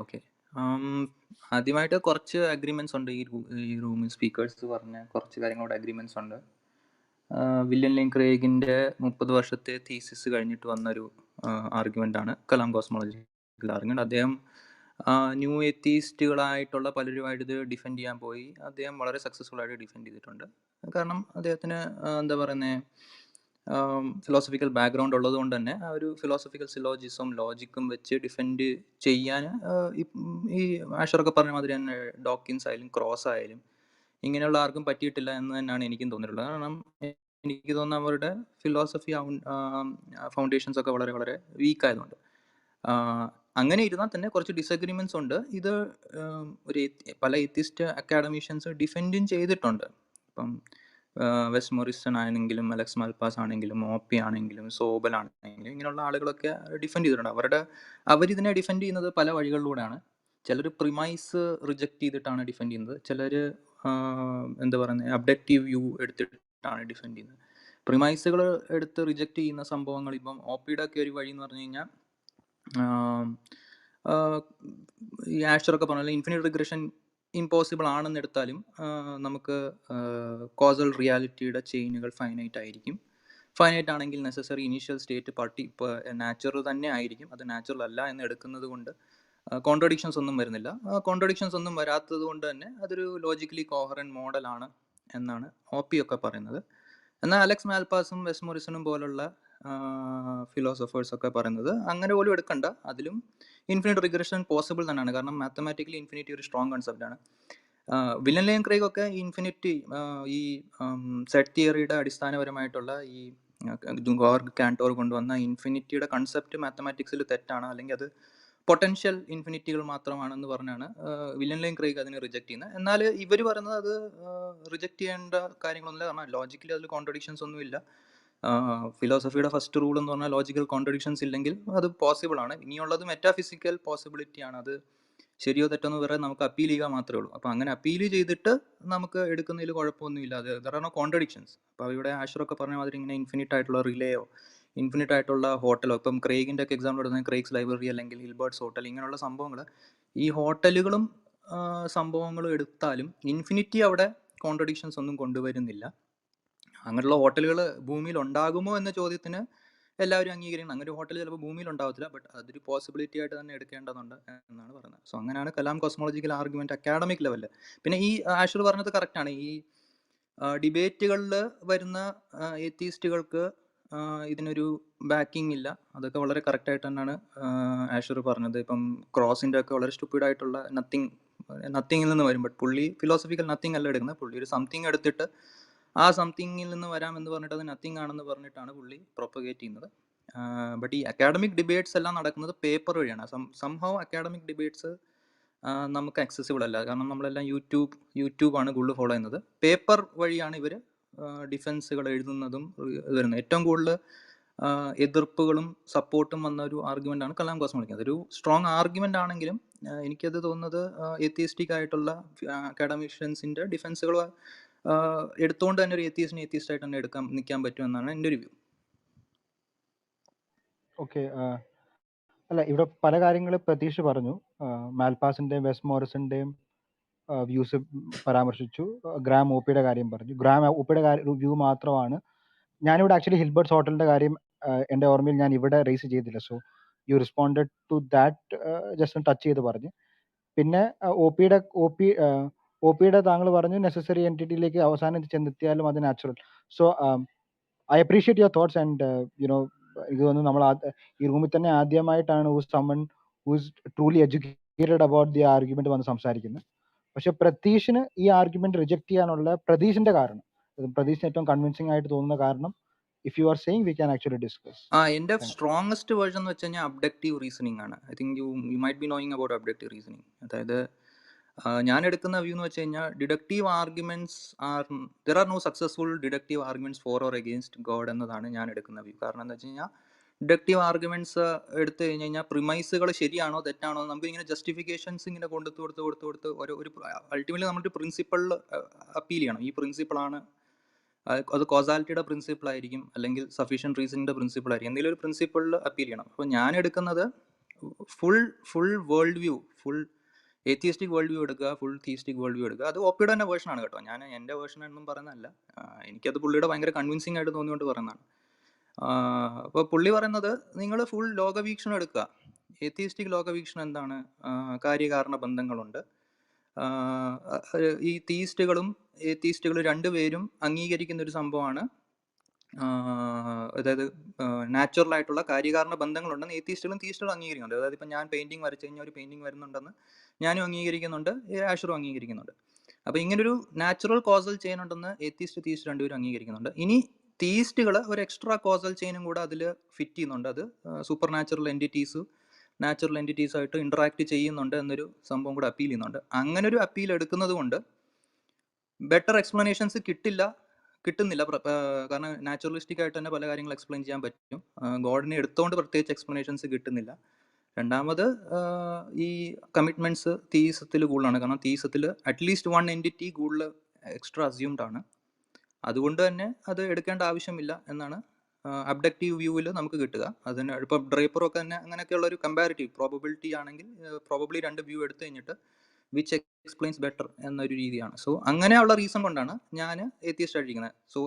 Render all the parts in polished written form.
Okay. ആദ്യമായിട്ട് കുറച്ച് agreements ഉണ്ട്. ഈ റൂമിൽ സ്പീക്കേഴ്സ് പറഞ്ഞ കുറച്ച് കാര്യങ്ങളോട് അഗ്രീമെന്റ്സ് ഉണ്ട്. വില്യം ലെയ്ൻ ക്രേഗിന്റെ 30 വർഷത്തെ തീസിസ് കഴിഞ്ഞിട്ട് വന്നൊരു ആർഗ്യുമെന്റ് ആണ് കലാം കോസ്മോളജിക്കൽ ആർഗ്യുമെന്റ്. അദ്ദേഹം ന്യൂ എത്തീസ്റ്റുകളായിട്ടുള്ള പലരുമായിട്ട് ഇത് ഡിഫെൻഡ് ചെയ്യാൻ പോയി. അദ്ദേഹം വളരെ സക്സസ്ഫുൾ ആയിട്ട് ഡിഫെൻഡ് ചെയ്തിട്ടുണ്ട്. കാരണം അദ്ദേഹത്തിന് എന്താ പറയുന്നത്, ഫിലോസഫിക്കൽ ബാക്ക്ഗ്രൗണ്ട് ഉള്ളത് കൊണ്ട് തന്നെ ആ ഒരു ഫിലോസഫിക്കൽ സിലോജിസം ലോജിക്കും വെച്ച് ഡിഫെൻഡ് ചെയ്യാൻ ഈ ആഷറൊക്കെ പറഞ്ഞ മാതിരി തന്നെ ഡോക്കിൻസ് ആയാലും ക്രോസ് ആയാലും ഇങ്ങനെയുള്ള ആർക്കും പറ്റിയിട്ടില്ല എന്ന് തന്നെയാണ് എനിക്കും തോന്നിയിട്ടുള്ളത്. കാരണം എനിക്ക് തോന്നുന്നു അവരുടെ ഫിലോസഫി ഫൗണ്ടേഷൻസ് ഒക്കെ വളരെ വളരെ വീക്ക് ആയതുകൊണ്ട്. അങ്ങനെ ഇരുന്നാൽ തന്നെ കുറച്ച് ഡിസഗ്രിമെന്റ്സ് ഉണ്ട്. ഇത് പല എത്തിസ്റ്റ് അക്കാഡമീഷ്യൻസ് ഡിഫെൻഡും ചെയ്തിട്ടുണ്ട്. ഇപ്പം വെസ്റ്റ് മോറിസൺ ആണെങ്കിലും അലക്സ് മൽപാസ് ആണെങ്കിലും ഓപ്പി ആണെങ്കിലും സോബൽ ആണെങ്കിലും ഇങ്ങനെയുള്ള ആളുകളൊക്കെ ഡിഫെൻഡ് ചെയ്തിട്ടുണ്ട്. അവരിതിനെ ഡിഫെൻഡ് ചെയ്യുന്നത് പല വഴികളിലൂടെയാണ്. ചിലർ പ്രിമൈസ് റിജക്റ്റ് ചെയ്തിട്ടാണ് ഡിഫെൻഡ് ചെയ്യുന്നത്. ചിലർ എന്താ പറയുന്നത്, അബ്ഡക്റ്റീവ് വ്യൂ എടുത്തിട്ടാണ് ഡിഫെൻഡ് ചെയ്യുന്നത്. പ്രിമൈസുകൾ എടുത്ത് റിജക്റ്റ് ചെയ്യുന്ന സംഭവങ്ങൾ ഇപ്പം ഓപ്പിയുടെ ഒക്കെ ഒരു വഴി എന്ന് പറഞ്ഞു കഴിഞ്ഞാൽ, ഈ ആഷറൊക്കെ പറഞ്ഞാൽ ഇൻഫിനിറ്റ് റിഗ്രഷൻ ഇമ്പോസിബിൾ ആണെന്ന് എടുത്താലും നമുക്ക് കോസൽ റിയാലിറ്റിയുടെ ചെയിനുകൾ ഫൈനൈറ്റ് ആയിരിക്കും. ഫൈനൈറ്റ് ആണെങ്കിൽ നെസസറി ഇനീഷ്യൽ സ്റ്റേറ്റ് ഇപ്പോൾ നാച്ചുറൽ തന്നെ ആയിരിക്കും. അത് നാച്ചുറൽ അല്ല എന്ന് എടുക്കുന്നത് കൊണ്ട് കോൺട്രഡിക്ഷൻസ് ഒന്നും വരുന്നില്ല. കോൺട്രഡിക്ഷൻസ് ഒന്നും വരാത്തത് കൊണ്ട് തന്നെ അതൊരു ലോജിക്കലി കോഹറൻറ്റ് മോഡലാണ് എന്നാണ് ഓപ്പി ഒക്കെ പറയുന്നത്. എന്നാൽ അലക്സ് മാൽപാസും വെസ്റ്റ് മോറിസണും പോലുള്ള ഫിലോസഫേഴ്സൊക്കെ പറയുന്നത് അങ്ങനെ പോലും എടുക്കണ്ട, അതിലും ഇൻഫിനിറ്റ് റിഗ്രഷൻ പോസിബിൾ തന്നെയാണ്. കാരണം മാത്തമാറ്റിക്കലി ഇൻഫിനിറ്റി ഒരു സ്ട്രോങ് കൺസെപ്റ്റാണ്. വില്യം ലെയ്ൻ ക്രേഗ് ഒക്കെ ഇൻഫിനിറ്റി ഈ സെറ്റ് തിയറിയുടെ അടിസ്ഥാനപരമായിട്ടുള്ള ഈ ഗോർഗ് കാന്റോർ കൊണ്ടുവന്ന ഇൻഫിനിറ്റിയുടെ കൺസെപ്റ്റ് മാത്തമാറ്റിക്സിൽ തെറ്റാണ്, അല്ലെങ്കിൽ അത് പൊട്ടൻഷ്യൽ ഇൻഫിനിറ്റികൾ മാത്രമാണെന്ന് പറഞ്ഞാണ് വില്യം ലെയ്ൻ ക്രേഗ് അതിനെ റിജക്ട് ചെയ്യുന്നത്. എന്നാൽ ഇവർ പറയുന്നത് അത് റിജക്ട് ചെയ്യേണ്ട കാര്യങ്ങളൊന്നുമില്ല. കാരണം ലോജിക്കലി അതിൽ കോൺട്രഡിക്ഷൻസ് ഒന്നുമില്ല. ഫിലോസഫിയുടെ ഫസ്റ്റ് റൂൾ എന്ന് പറഞ്ഞാൽ ലോജിക്കൽ കോൺട്രഡിക്ഷൻസ് ഇല്ലെങ്കിൽ അത് പോസിബിൾ ആണ്. ഇനിയുള്ളത് മെറ്റാഫിസിക്കൽ പോസിബിലിറ്റിയാണ്. അത് ശരിയോ തെറ്റെന്ന് പറയാൻ നമുക്ക് അപ്പീൽ ചെയ്യുക മാത്രമേ ഉള്ളൂ. അപ്പോൾ അങ്ങനെ അപ്പീൽ ചെയ്തിട്ട് നമുക്ക് എടുക്കുന്നതിൽ കുഴപ്പമൊന്നുമില്ല. അത് ദർ ആർ നോ കോൺട്രഡിക്ഷൻസ്. അപ്പോൾ ഇവിടെ ആഷറൊക്കെ പറഞ്ഞ മാതിരി ഇങ്ങനെ ഇൻഫിനിറ്റ് ആയിട്ടുള്ള റിലേയോ ഇൻഫിനിറ്റ് ആയിട്ടുള്ള ഹോട്ടലോ, ഇപ്പം ക്രേഗിൻ്റെ ഒക്കെ എക്സാമ്പിൾ എടുക്കുന്നത് ക്രേഗ്സ് ലൈബ്രറി അല്ലെങ്കിൽ ഹിൽബർട്ട്സ് ഹോട്ടൽ, ഇങ്ങനെയുള്ള സംഭവങ്ങൾ, ഈ ഹോട്ടലുകളും സംഭവങ്ങളും എടുത്താലും ഇൻഫിനിറ്റി അവിടെ കോൺട്രഡിക്ഷൻസ് ഒന്നും കൊണ്ടുവരുന്നില്ല. അങ്ങനെയുള്ള ഹോട്ടലുകൾ ഭൂമിയിൽ ഉണ്ടാകുമോ എന്ന ചോദ്യത്തിന് എല്ലാവരും അംഗീകരിക്കണം. അങ്ങനെ ഒരു ഹോട്ടൽ ചിലപ്പോൾ ഭൂമിയിൽ ഉണ്ടാവത്തില്ല, ബട്ട് അതൊരു പോസിബിലിറ്റി ആയിട്ട് തന്നെ എടുക്കേണ്ടതുണ്ട് എന്നാണ് പറയുന്നത്. സോ അങ്ങനെയാണ് കലാം കോസ്മോളജിക്കൽ ആർഗ്യുമെന്റ് അക്കാഡമിക് ലെവലിൽ. പിന്നെ ഈ ആഷർ പറഞ്ഞത് കറക്റ്റാണ്. ഈ ഡിബേറ്റുകളിൽ വരുന്ന എത്തീസ്റ്റുകൾക്ക് ഇതിനൊരു ബാക്കിംഗ് ഇല്ല. അതൊക്കെ വളരെ കറക്റ്റായിട്ട് തന്നെയാണ് ആഷർ പറഞ്ഞത്. ഇപ്പം ക്രോസിൻ്റെ ഒക്കെ വളരെ സ്റ്റുപ്പിഡായിട്ടുള്ള നത്തിങ്ങിൽ നിന്ന് വരും. ബട്ട് പുള്ളി ഫിലോസഫിക്കൽ നത്തിങ് അല്ല എടുക്കുന്നത്. പുള്ളി ഒരു സംതിങ് എടുത്തിട്ട് ആ സംതിങ്ങിൽ നിന്ന് വരാമെന്ന് പറഞ്ഞിട്ട് അത് നത്തിങ് ആണെന്ന് പറഞ്ഞിട്ടാണ് പുള്ളി പ്രൊപ്പഗേറ്റ് ചെയ്യുന്നത്. ബട്ട് ഈ അക്കാഡമിക് ഡിബേറ്റ്സ് എല്ലാം നടക്കുന്നത് പേപ്പർ വഴിയാണ്. സംഹൗ അക്കാഡമിക് ഡിബേറ്റ്സ് നമുക്ക് അക്സസിബിൾ അല്ല. കാരണം നമ്മളെല്ലാം യൂട്യൂബാണ് കൂടുതൽ ഫോളോ ചെയ്യുന്നത്. പേപ്പർ വഴിയാണ് ഇവർ ഡിഫൻസുകൾ എഴുതുന്നതും വരുന്നത്. ഏറ്റവും കൂടുതൽ എതിർപ്പുകളും സപ്പോർട്ടും വന്ന ഒരു ആർഗ്യുമെൻ്റാണ് കലാം കോസ്മോളജി. അതൊരു സ്ട്രോങ് ആർഗ്യുമെൻ്റ് ആണെങ്കിലും എനിക്കത് തോന്നുന്നത് എത്തിയിസ്റ്റിക് ആയിട്ടുള്ള അക്കാഡമിഷ്യൻസിൻ്റെ ഡിഫൻസുകൾ എടുത്തുകൊണ്ട് തന്നെ ഒരു എത്തിയിസ്റ്റ് ആയിട്ട് തന്നെ നിൽക്കാൻ പറ്റുമെന്നാണ് എൻ്റെ ഒരു വ്യൂ. ഓക്കെ, അല്ല, ഇവിടെ പല കാര്യങ്ങൾ പ്രതീക്ഷ പറഞ്ഞു. മാൽപാസിന്റെയും വെസ്റ്റ് മോറിസന്റെയും വ്യൂസ് പരാമർശിച്ചു. ഗ്രാം ഒപിയുടെ കാര്യം പറഞ്ഞു. ഗ്രാം ഒപിയുടെ വ്യൂ മാത്രമാണ്. ഞാനിവിടെ ആക്ച്വലി ഹിൽബർട്ട്സ് ഹോട്ടലിന്റെ കാര്യം എൻ്റെ ഓർമ്മയിൽ ഞാൻ ഇവിടെ റേസ് ചെയ്തില്ല. So you responded to that, just touch ചെയ്ത് പറഞ്ഞു. പിന്നെ ഒപിയുടെ താങ്കൾ പറഞ്ഞു നെസസറി എൻറ്റിറ്റിയിലേക്ക് അവസാനം ചെന്നെത്തിയാലും അത് natural. So I appreciate your thoughts and you know ഇത് തോന്നുന്നു നമ്മൾ ഈ റൂമിൽ തന്നെ ആദ്യമായിട്ടാണ് whose truly educated about the argument വന്ന് സംസാരിക്കുന്നത്. പക്ഷെ പ്രതീഷിന് ഈ ആർഗ്യുമെന്റ് റിജക്ട് ചെയ്യാനുള്ള പ്രതീഷിന്റെ കാരണം, പ്രതീഷിന് ഏറ്റവും കൺവിൻസിംഗ് ആയിട്ട് തോന്നുന്ന കാരണം, if you are saying we can actually discuss. എൻ്റെ സ്ട്രോങ്ങസ്റ്റ് വേർഷൻ എന്ന് വെച്ച് കഴിഞ്ഞാൽ അബ്ഡക്റ്റീവ് റീസണിങ് ആണ്. I think you might be knowing about abductive reasoning. അതായത് ഞാൻ എടുക്കുന്ന വ്യൂ എന്ന് വെച്ച് കഴിഞ്ഞാൽ deductive arguments there are no successful deductive arguments for or against God എന്നതാണ് ഞാൻ എടുക്കുന്ന വ്യൂ. കാരണം എന്താ വെച്ച് കഴിഞ്ഞാൽ ഡിഡക്റ്റീവ് ആർഗ്യുമെന്റ്സ് എടുത്തു കഴിഞ്ഞ് കഴിഞ്ഞാൽ പ്രിമൈസുകൾ ശരിയാണോ തെറ്റാണോ നമുക്ക് ഇങ്ങനെ ജസ്റ്റിഫിക്കേഷൻസ് ഇങ്ങനെ കൊടുത്ത് ഒരു അൾട്ടിമേറ്റ്ലി നമ്മളൊരു പ്രിൻസിപ്പിളിൽ അപ്പീൽ ചെയ്യണം. ഈ പ്രിൻസിപ്പിളാണ്, അത് കോസാലിറ്റിയുടെ പ്രിൻസിപ്പിൾ ആയിരിക്കും, അല്ലെങ്കിൽ സഫീഷ്യൻറ്റ് റീസണിൻ്റെ പ്രിൻസിപ്പിൾ ആയിരിക്കും. എന്തെങ്കിലും ഒരു പ്രിൻസിപ്പിളിൽ അപ്പീൽ ചെയ്യണം. അപ്പോൾ ഞാൻ എടുക്കുന്നത് full world view, full atheistic world view എടുക്കുക, ഫുൾ തീസ്റ്റിക് വേൾഡ് വ്യൂ എടുക്കുക. അത് ഒപ്പിയുടെ തന്നെ വേർഷനാണ് കേട്ടോ, ഞാൻ എൻ്റെ വേർഷൻ ഒന്നും പറയുന്നതല്ല. എനിക്കത് പുള്ളിയുടെ ഭയങ്കര കൺവിൻസിങ് ആയിട്ട് തോന്നിയോണ്ട് പറയുന്നതാണ്. അപ്പോൾ പുള്ളി പറയുന്നത് നിങ്ങൾ ഫുൾ ലോകവീക്ഷണം എടുക്കുക. ഏത്തിയസ്റ്റിക് ലോകവീക്ഷണം എന്താണ്? കാര്യകാരണ ബന്ധങ്ങളുണ്ട്. ഈ തീയിസ്റ്റുകളും ഏത്തിയിസ്റ്റുകളും രണ്ടുപേരും അംഗീകരിക്കുന്ന ഒരു സംഭവമാണ്, അതായത് നാച്ചുറൽ ആയിട്ടുള്ള കാര്യകാരണ ബന്ധങ്ങളുണ്ടെന്ന് ഏത്തിയിസ്റ്റുകളും തീയിസ്റ്റുകളും അംഗീകരിക്കുന്നുണ്ട്. അതായത് ഇപ്പം ഞാൻ പെയിൻറ്റിങ് വരച്ചു കഴിഞ്ഞാൽ ഒരു പെയിൻറ്റിങ് വരുന്നുണ്ടെന്ന് ഞാനും അംഗീകരിക്കുന്നുണ്ട്, ആഷറും അംഗീകരിക്കുന്നുണ്ട്. അപ്പോൾ ഇങ്ങനൊരു നാച്ചുറൽ കോസൽ ചെയിൻ ഉണ്ടെന്ന് ഏത്തിയിസ്റ്റ് തീയിസ്റ്റ് രണ്ടുപേരും അംഗീകരിക്കുന്നുണ്ട്. ഇനി തീയിസ്റ്റുകൾ ഒരു എക്സ്ട്രാ കോസൽ ചെയിനും കൂടെ അതിൽ ഫിറ്റ് ചെയ്യുന്നുണ്ട്. അത് സൂപ്പർ നാച്ചുറൽ എൻറ്റിറ്റീസ് നാച്ചുറൽ എൻറ്റിറ്റീസായിട്ട് ഇൻറ്ററാക്ട് ചെയ്യുന്നുണ്ട് എന്നൊരു സംഭവം കൂടെ അപ്പീൽ ചെയ്യുന്നുണ്ട്. അങ്ങനെ ഒരു അപ്പീൽ എടുക്കുന്നത് കൊണ്ട് ബെറ്റർ എക്സ്പ്ലനേഷൻസ് കിട്ടുന്നില്ല. കാരണം നാച്ചുറലിസ്റ്റിക് ആയിട്ട് തന്നെ പല കാര്യങ്ങൾ എക്സ്പ്ലെയിൻ ചെയ്യാൻ പറ്റും. ഗോഡിനെ എടുത്തുകൊണ്ട് പ്രത്യേകിച്ച് എക്സ്പ്ലനേഷൻസ് കിട്ടുന്നില്ല. രണ്ടാമത് ഈ കമ്മിറ്റ്മെൻറ്റ്സ് തീയിസത്തിൽ കൂടുതലാണ്. കാരണം തീയിസത്തിൽ അറ്റ്ലീസ്റ്റ് വൺ എൻറ്റിറ്റി കൂടുതൽ എക്സ്ട്രാ അസ്യൂംഡ് ആണ്. അതുകൊണ്ട് തന്നെ അത് എടുക്കേണ്ട ആവശ്യമില്ല എന്നാണ് അബ്ഡക്റ്റീവ് വ്യൂവിൽ നമുക്ക് കിട്ടുക. അതിന് ഇപ്പോൾ ഡ്രേപ്പറൊക്കെ തന്നെ അങ്ങനെയൊക്കെയുള്ള ഒരു കമ്പാരിറ്റീവ് പ്രോബബിലിറ്റി ആണെങ്കിൽ പ്രോബബ്ലി രണ്ട് വ്യൂ എടുത്തു കഴിഞ്ഞിട്ട് വിച്ച് എക്സ്പ്ലെയിൻസ് ബെറ്റർ എന്നൊരു രീതിയാണ്. സോ അങ്ങനെയുള്ള റീസൺ കൊണ്ടാണ് ഞാൻ ഏത്തിയസ്റ്റ് ആയിരിക്കുന്നത്. So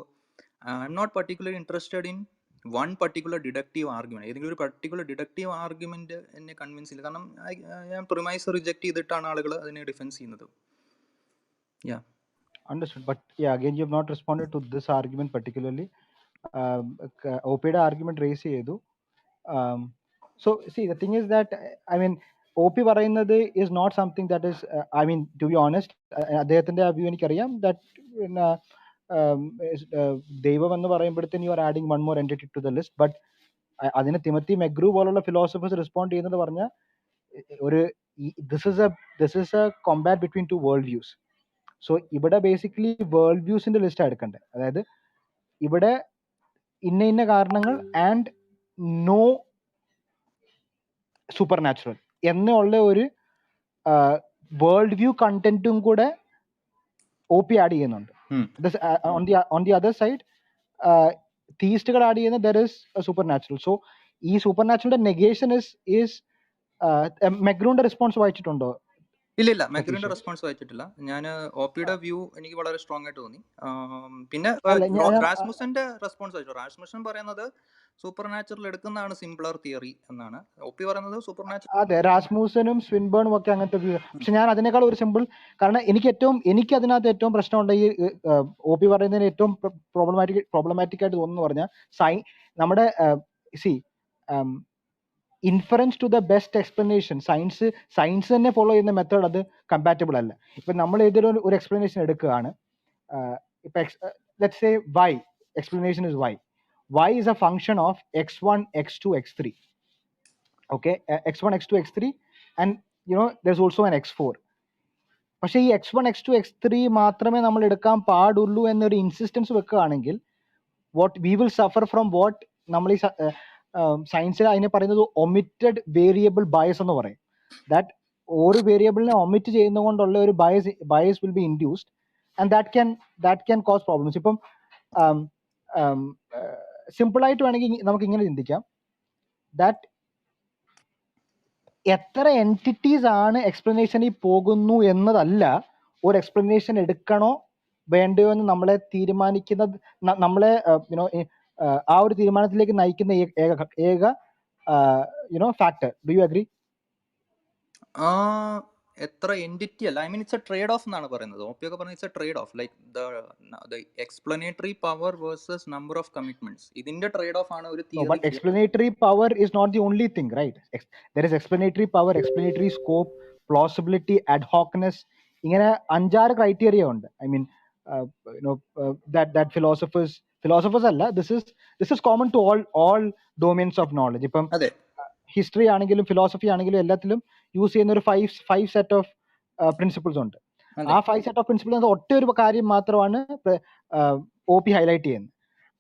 I M not particularly interested in one particular deductive argument. ഏതെങ്കിലും ഒരു പർട്ടിക്കുലർ ഡിഡക്റ്റീവ് ആർഗ്യുമെന്റ് എന്നെ കൺവിൻസ് ചെയ്യില്ല. കാരണം ഞാൻ പ്രിമൈസ് റിജക്ട് ചെയ്തിട്ടാണ് ആളുകൾ അതിനെ ഡിഫെൻസ് ചെയ്യുന്നത്. യാ Understood. But yeah, again, you have not responded to this argument particularly. OPയുടെ argument raise ചെയ്തു. So see, the thing is that I mean, OP പറയുന്നത് is not something that is I mean, to be honest, അദ്ദേഹത്തിന്റെ view എനിക്കറിയാം that ദൈവം എന്ന് പറയുമ്പോഴത്തേന് you are adding one more entity to the list. But അതിന് Timothy മെഗ്രൂ പോലുള്ള philosophers respond ചെയ്യുന്നത് പറഞ്ഞാൽ ഒരു this is a combat between two world views. So ഇവിടെ ബേസിക്കലി വേൾഡ് വ്യൂസിന്റെ ലിസ്റ്റ് എടുക്കണ്ടേ. അതായത് ഇവിടെ ഇന്ന കാരണങ്ങൾ ആൻഡ് നോ സൂപ്പർ നാച്ചുറൽ എന്നുള്ള ഒരു വേൾഡ് വ്യൂ കണ്ടന്റും കൂടെ OP ആഡ് ചെയ്യുന്നുണ്ട്. ഓൺ ദി അതർ സൈഡ് തീയിസ്റ്റുകൾ ആഡ് ചെയ്യുന്ന there is supernatural. So ഈ സൂപ്പർ നാച്ചുറലിന്റെ നെഗേഷൻ ഈസ് മെഗ്രൂന്റെ റെസ്പോൺസ് വായിച്ചിട്ടുണ്ടോ? ഇല്ല, മെഗ്രിന്റെ റെസ്പോൺസ് വായിച്ചിട്ടില്ല ഞാൻ. OPയുടെ വ്യൂ എനിക്ക് വളരെ സ്ട്രോങ് ആയിട്ട് തോന്നി. പിന്നെ റാസ്മുസന്റെ റെസ്പോൺസ് വായിച്ചു. റാസ്മുസൻ പറയുന്നത് സൂപ്പർ നാച്ചുറൽ എടുക്കുന്നതാണ് സിംപ്ലർ തിയറി എന്നാണ്. OP പറയുന്നത് സൂപ്പർ നാച്ചുറൽ. അതെ, റാസ്മുസനും സ്വിൻബേണും ഒക്കെ അങ്ങനത്തെ വ്യൂ. പക്ഷെ ഞാൻ അതിനേക്കാൾ ഒരു സിമ്പിൾ, കാരണം എനിക്ക് അതിനകത്ത് ഏറ്റവും പ്രശ്നമുണ്ട് ഈ OP പറയുന്നതിന് ഏറ്റവും പ്രോബ്ലമാറ്റിക് ആയിട്ട് തോന്നുന്നു പറഞ്ഞാൽ നമ്മുടെ inference to the best explanation. Science തന്നെ ഫോളോ ചെയ്യുന്ന മെത്തേഡ് അത് കമ്പാറ്റബിൾ അല്ല. ഇപ്പൊ നമ്മൾ ഏതൊരു ഒരു എക്സ്പ്ലനേഷൻ എടുക്കുകയാണ്, ഇപ്പൊ let's say Y, explanation is y is a function of x1 x2 x3. okay, x1 x2 x3 and there's also an x4. പക്ഷേ ഈ x1 x2 x3 മാത്രമേ നമ്മൾ എടുക്കാൻ പാടുള്ളൂ എന്നൊരു ഇൻസിസ്റ്റൻസ് വെക്കുകയാണെങ്കിൽ what we will suffer from what നമ്മൾ ഈ സയൻസിൽ അതിനെ പറയുന്നത് ഒമിറ്റഡ് വേരിയബിൾ ബയസ് എന്ന് പറയും. ദാറ്റ് ഒരു വേരിയബിളിനെ ഒമിറ്റ് ചെയ്യുന്നത് കൊണ്ടുള്ള ഒരു bias will be induced and that can cos problems. ഇപ്പം സിമ്പിളായിട്ട് വേണമെങ്കിൽ നമുക്ക് ഇങ്ങനെ ചിന്തിക്കാം, ദാറ്റ് എത്ര എൻറ്റിറ്റീസ് ആണ് എക്സ്പ്ലനേഷനിൽ പോകുന്നു എന്നതല്ല ഒരു എക്സ്പ്ലനേഷൻ എടുക്കണോ വേണ്ടയോ എന്ന് നമ്മളെ തീരുമാനിക്കുന്നത്, നമ്മളെ ആ ഒരു തീരുമാനത്തിലേക്ക് നയിക്കുന്ന ഏക ഫാക്ടർ. Do you agree? എത്ര എൻറ്റിറ്റി അല്ല, I mean it's A trade off എന്നാണ് പറയുന്നത്. OP ഒക്കെ പറയുന്നത് it's A trade off, like the explanatory power versus number of commitments. ഇതിന്റെ ട്രേഡ് ഓഫ് ആണ് ഒരു theory. But explanatory power is not the only thing, right? There is explanatory power, explanatory scope, plausibility, ad hocness. ഇങ്ങനെ 5-6 criteria ഉണ്ട്. I mean that philosophers അല്ല, this is common to all domains of knowledge. ഇപ്പം history ആണെങ്കിലും philosophy ആണെങ്കിലും എല്ലാത്തിലും use ചെയ്യുന്ന ഒരു 5 set of principles ഉണ്ട്. ആ 5 സെറ്റ് ഓഫ് പ്രിൻസിപ്പിൾസ് ഒറ്റ ഒരു കാര്യം മാത്രമാണ് OP ഹൈലൈറ്റ് ചെയ്യുന്നത്.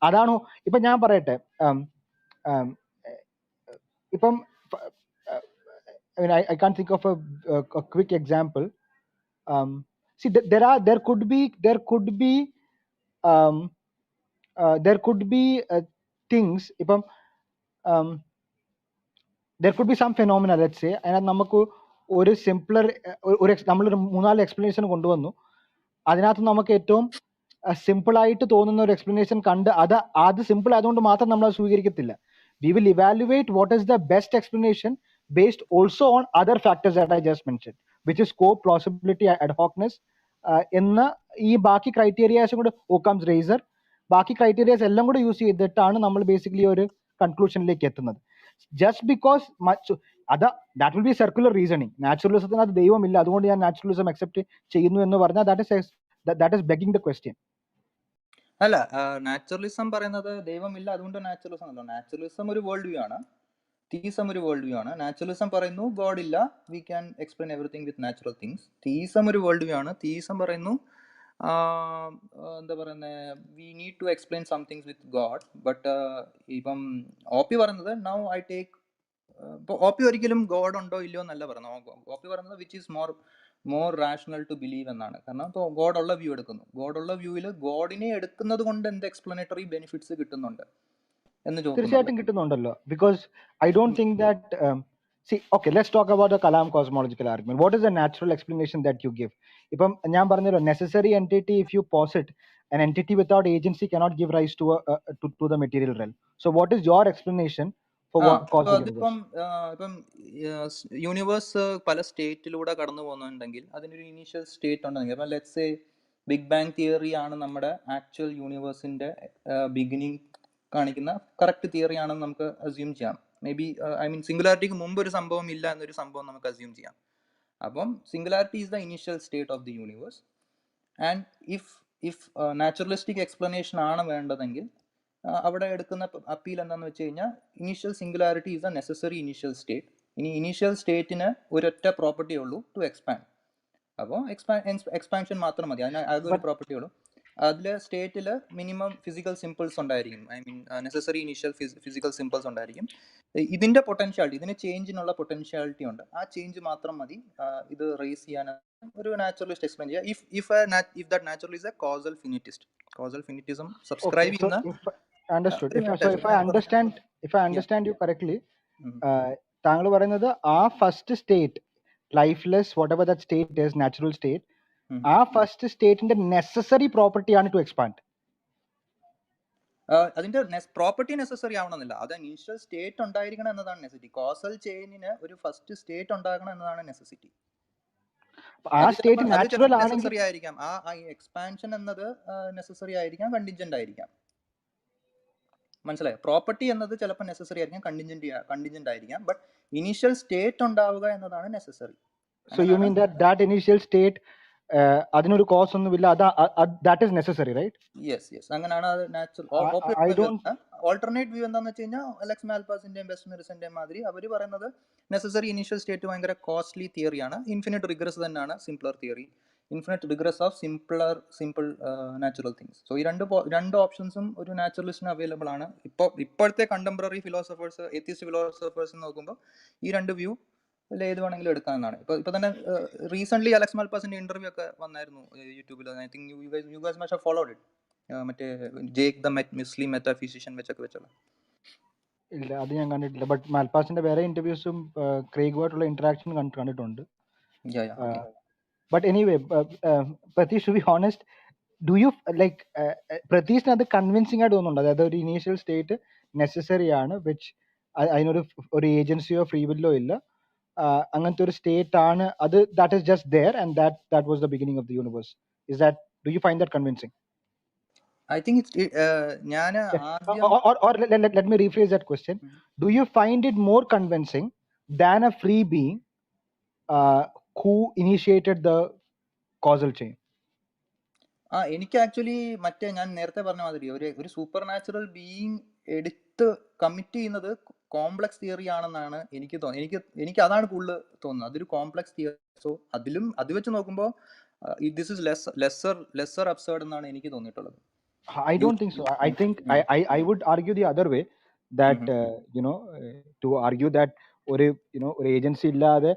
അതാണോ ഇപ്പം ഞാൻ പറയട്ടെ, ഇപ്പം I can't think of a quick example. See, there could be things. ഇപ്പം there could be some phenomena, let's say, അതിനകത്ത് നമുക്ക് ഒരു സിംപ്ലർ നമ്മളൊരു 3-4 എക്സ്പ്ലനേഷൻ കൊണ്ടുവന്നു. അതിനകത്ത് നമുക്ക് ഏറ്റവും സിമ്പിൾ ആയിട്ട് തോന്നുന്ന ഒരു എക്സ്പ്ലനേഷൻ കണ്ട് അത് സിമ്പിൾ ആയതുകൊണ്ട് മാത്രം നമ്മൾ അത് സ്വീകരിക്കത്തില്ല. We will evaluate what is the best explanation based also on other factors that I just mentioned, which is scope, plausibility, ad hocness എന്ന ഈ ബാക്കി ക്രൈറ്റീരിയാസും കൂടെ, Occam's razor, ബാക്കി ക്രൈറ്റീരിയാസ് എല്ലാം കൂടെ യൂസ് ചെയ്തിട്ടാണ് നമ്മൾ ബേസിക്കലി ഒരു കൺക്ലൂഷനിലേക്ക് എത്തുന്നത്. Just because that will be circular reasoning. നാച്ചുറലിസത്തിനകത്ത് ദൈവമില്ല, അതുകൊണ്ട് ഞാൻ നാച്ചുറലിസം അക്സെപ്റ്റ് ചെയ്യുന്നു എന്ന് പറഞ്ഞാൽ that is begging the question. അല്ല, നാച്ചുറലിസം പറയുന്നത് ദൈവമില്ല അതുകൊണ്ട് നാച്ചുറലിസം അല്ല. നാച്ചുറലിസം ഒരു വേൾഡ് വ്യൂ ആണ്, തീസം ഒരു വേൾഡ് വ്യൂ ആണ്. നാച്ചുറലിസം പറയുന്നു ഗോഡ് ഇല്ല, we can explain everything with natural things. Theism ഒരു വേൾഡ് വ്യൂ ആണ്. തീസം പറയുന്നു എന്താ പറയുന്നത്, we need to explain some things with God. But ഇപ്പം OP പറയുന്നത് നൗ ഐ ടേക്ക്, ഇപ്പോൾ OP ഒരിക്കലും ഗോഡ് ഉണ്ടോ ഇല്ലയോ എന്നല്ല പറയുന്നത്. OP പറയുന്നത് which is more rational to believe എന്നാണ്. കാരണം ഇപ്പോൾ ഗോഡ് ഉള്ള വ്യൂ എടുക്കുന്നു, ഗോഡ് ഉള്ള വ്യൂവിൽ ഗോഡിനെ എടുക്കുന്നത് കൊണ്ട് എന്ത് എക്സ്പ്ലനേറ്ററി ബെനിഫിറ്റ്സ് കിട്ടുന്നുണ്ട് എന്ന് തീർച്ചയായിട്ടും കിട്ടുന്നുണ്ടല്ലോ. Because I don't think that okay, let's talk about the Kalam cosmological argument. What is the natural explanation that you give? ഇപ്പം ഞാൻ പറഞ്ഞല്ലോ, necessary entity, if you posit an entity without agency cannot give rise to the material realm. So what is your explanation for what causes the universe? ഇപ്പം universe പല സ്റ്റേറ്റിലൂടെ കടന്നു പോകുന്നുണ്ടെങ്കിൽ അതിനൊരു initial state ഉണ്ടെങ്കിൽ, അപ്പം let's say big bang theory ആണ് നമ്മുടെ ആക്ച്വൽ യൂണിവേഴ്സിന്റെ ബിഗിനിങ് കാണിക്കുന്ന കറക്റ്റ് തിയറി ആണെന്ന് നമുക്ക് അസ്യൂം ചെയ്യാം. മേ ബി സിംഗുലാരിറ്റിക്ക് മുമ്പ് ഒരു സംഭവം ഇല്ല എന്നൊരു സംഭവം നമുക്ക് അസ്യൂം ചെയ്യാം. അപ്പം singularity is the initial state of the universe. And if naturalistic explanation ആണ് വേണ്ടതെങ്കിൽ അവിടെ എടുക്കുന്ന അപ്പീൽ എന്താണെന്ന് വെച്ച് കഴിഞ്ഞാൽ, initial singularity is A necessary initial state. ഇനി ഇനീഷ്യൽ സ്റ്റേറ്റിന് ഒരൊറ്റ പ്രോപ്പർട്ടി ഉള്ളൂ, ടു എക്സ്പാൻഡ്. അപ്പോൾ എക്സ്പാൻഷൻ മാത്രം മതി, അതിന് അതൊരു പ്രോപ്പർട്ടി ഉള്ളൂ. അതിൽ സ്റ്റേറ്റിൽ മിനിമം ഫിസിക്കൽ സിമ്പിൾസ് ഉണ്ടായിരിക്കും, നെസസറി ഇനീഷ്യൽ ഫിസിക്കൽ സിമ്പിൾസ് ഉണ്ടായിരിക്കും. ഇതിന്റെ പൊട്ടൻഷ്യാലിറ്റി, ഇതിന് ചേഞ്ചിനുള്ള പൊട്ടൻഷ്യാലിറ്റി ഉണ്ട്, ആ ചേഞ്ച് മാത്രം മതി ഇത് റേസ് ചെയ്യാൻ ഒരു നാച്ചുറലിസ്റ്റ് എക്സ്പ്ലെയിൻ ചെയ്യുക. If that naturalist a causal finitist. Causal finitism subscribe ചെയ്യുന്ന Understood. If I understand you correctly, താങ്കൾ പറയുന്നത് ആ first state, lifeless whatever that state is, natural state, ആ ഫസ്റ്റ് സ്റ്റേറ്റിന്റെ നെസസറി പ്രോപ്പർട്ടി ആണ് ടു എക്സ്പാൻഡ്. അതിന്റെ property necessary ആവണമെന്നില്ല, അത് ഇനീഷ്യൽ സ്റ്റേറ്റ് ഉണ്ടായിരിക്കണം എന്നതാണ് നെസസിറ്റി. കോസൽ ചെയിനിന് ഒരു ഫസ്റ്റ് സ്റ്റേറ്റ് ഉണ്ടാകണം എന്നതാണ് നെസസിറ്റി. ആ സ്റ്റേറ്റ് നാച്ചുറൽ നെസസറി ആയിരിക്കാം, ആ എക്സ്പാൻഷൻ എന്നത് നെസസറി ആയിരിക്കാം, കണ്ടിൻജന്റ് ആയിരിക്കാം. മനസ്സിലായോ? പ്രോപ്പർട്ടി എന്നത് ചിലപ്പോൾ നെസസറി ആയിരിക്കാം, കണ്ടിൻജന്റ് ആയിരിക്കാം, ബട്ട് ഇനീഷ്യൽ സ്റ്റേറ്റ് ഉണ്ടാവുക എന്നതാണ് necessary. So you mean that initial state അതിനൊരു കോസ് ഒന്നുമില്ല, that is necessary, right? Yes, അങ്ങനെയാണ് അത് നാച്ചുറൽ. ഓൾട്ടർനേറ്റ് വ്യൂ എന്താണെന്ന് വെച്ച് കഴിഞ്ഞാൽ, അലക്സ് മാൽപാസിന്റെയും വെസ്റ്റ്മിൻസ്റ്ററിന്റെയും മാതിരി അവർ പറയുന്നത് നെസസറി ഇനീഷ്യൽ സ്റ്റേറ്റ് ഭയങ്കര കോസ്റ്റ്ലി തിയറിയാണ്. ഇൻഫിനിറ്റ് റിഗ്രസ് തന്നെയാണ് simpler theory, infinite regress of simple natural things. So ഈ രണ്ട് ഓപ്ഷൻസും ഒരു നാച്ചുറലിസ്റ്റിന് അവൈലബിൾ ആണ്. ഇപ്പോഴത്തെ കണ്ടംപററി ഫിലോസഫേഴ്സ്, എത്തിസ്റ്റ് ഫിലോസഫേഴ്സ് നോക്കുമ്പോൾ ഈ രണ്ട് വ്യൂ ഏത് വേണമെങ്കിലും എടുക്കാവുന്നതാണ്. ഇപ്പൊ തന്നെ റീസെന്റ് അലക്സ് മാൽപാസിന്റെ ഇന്റർവ്യൂ ഒക്കെ വന്നായിരുന്നു യൂട്യൂബിൽ. I think you guys must have followed it. മറ്റേ ജേക്ക് ദ മുസ്ലിം മെറ്റാഫിസിഷ്യൻ വെച്ചൊക്കെ വെച്ചുള്ള. ഇല്ല, അത് ഞാൻ കണ്ടിട്ടില്ല. ബട്ട് മാൽപാസിന്റെ വേറെ ഇന്റർവ്യൂസും ക്രേഗുമായിട്ടുള്ള ഇന്ററാക്ഷൻ കണ്ടിട്ടുണ്ട്. But anyway, Pratheesh, to be honest, do you like പ്രതീഷിന് അത് കൺവിൻസിംഗ് ആയിട്ട് തോന്നുന്നുണ്ട്? അതായത് ഒരു ഇനീഷ്യൽ സ്റ്റേറ്റ് നെസസറി ആണ്, വിച്ച് അതിനൊരു ഏജൻസിയോ ഫ്രീ വില്ലോ ഇല്ല, അങ്ങനത്തെ ഒരു സ്റ്റേറ്റ് ആണ് അത്, that is just there and that was the beginning of the universe. Do you find that convincing? I think it's or let me rephrase that question. Do you find it more convincing than a free being who initiated the causal chain? എനിക്ക് actually മറ്റേ ഞാൻ നേരത്തെ പറഞ്ഞ മാതിരി ഒരു super natural being എടുത്ത് commit ചെയ്യുന്നത് complex theory ആണെന്നാണ് എനിക്ക് തോന്നുന്നത്. എനിക്ക് അതാണ് കൂടുതൽ തോന്നുന്നത്, അതൊരു കോംപ്ലക്സ് തിയറി. സോ അത് വെച്ച് നോക്കുമ്പോൾ ദിസ് ഇസ് ലെസ്സർ അബ്സേർഡ് എന്നാണ് എനിക്ക് തോന്നിയിട്ടുള്ളത്. I don't think so. I think I would argue the other way, that to argue that ഒരു ഏജൻസി ഇല്ലാതെ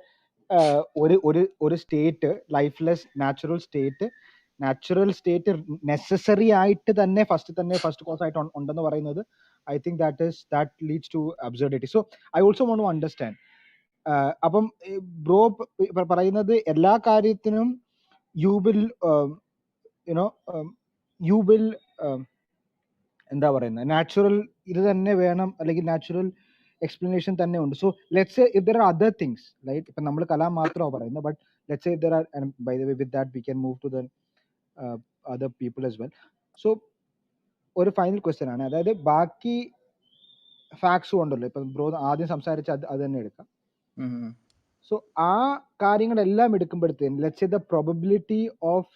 ഒരു state, lifeless natural state necessary ആയിട്ട് തന്നെ ഫസ്റ്റ് കോസ് ആയിട്ട് ഉണ്ടെന്ന് പറയുന്നത് I think that leads to absurdity. So I also want to understand. അപ്പം bro പറയുന്നത് എല്ലാ കാര്യത്തിനും you will you know you will എന്താ പറയുന്നത് നാച്ചുറൽ ഇത് തന്നെ വേണം അല്ലെങ്കിൽ നാച്ചുറൽ എക്സ്പ്ലനേഷൻ തന്നെ ഉണ്ട്. So let's say if there are other things right, ഇപ്പം നമ്മൾ കലാം മാത്രമാണ് പറയുന്നത്, but let's say there are, by the way with that we can move to the other people as well. So ഒരു final question ആണ്, അതായത് ബാക്കി ഫാക്ട്സും ഉണ്ടല്ലോ, ഇപ്പം ബ്രോ ആദ്യം സംസാരിച്ച അത് തന്നെ എടുക്കാം. സോ ആ കാര്യങ്ങളെല്ലാം എടുക്കുമ്പോഴത്തേന് let's say the probability of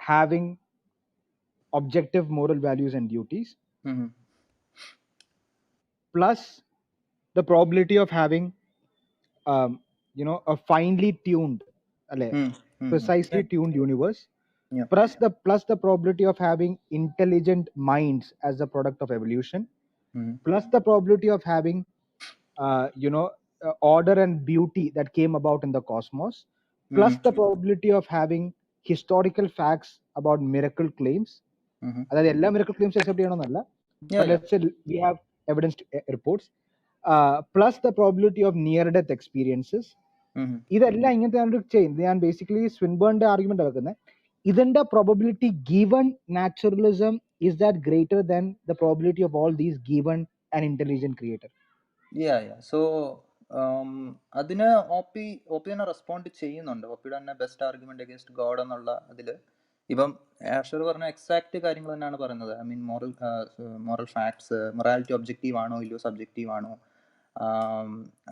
having objective moral values and duties, plus the probability of having a finely tuned, precisely tuned universe, plus the probability of having intelligent minds as a product of evolution, plus the probability of having order and beauty that came about in the cosmos, plus the probability of having historical facts about miracle claims. അതായത് എല്ലാ miracle claims accept ചെയ്യണമെന്നല്ല, but let's say we have evidence reports, plus the probability of near death experiences. ഇതെല്ലാം ഇങ്ങനത്തെ ഒരു chain. ഞാൻ basically സ്വിൻബേണിന്റെ argument വെക്കുന്നത്, ഇതിന്റെ probability given naturalism is that greater than the probability of all these given an intelligent creator? So അതിന് OP തന്നെ respond ചെയ്യുന്നുണ്ട്. ഒപ്പിയുടെ തന്നെ ബെസ്റ്റ് ആർഗ്യുമെന്റ് അഗേൻസ്റ്റ് ഗോഡ് എന്നുള്ള അതിൽ ഇപ്പം ആഷർ പറഞ്ഞ എക്സാക്ട് കാര്യങ്ങൾ തന്നെയാണ് പറയുന്നത്. I mean moral facts, morality objective ആണോ ഇല്ലയോ സബ്ജക്റ്റീവ് ആണോ,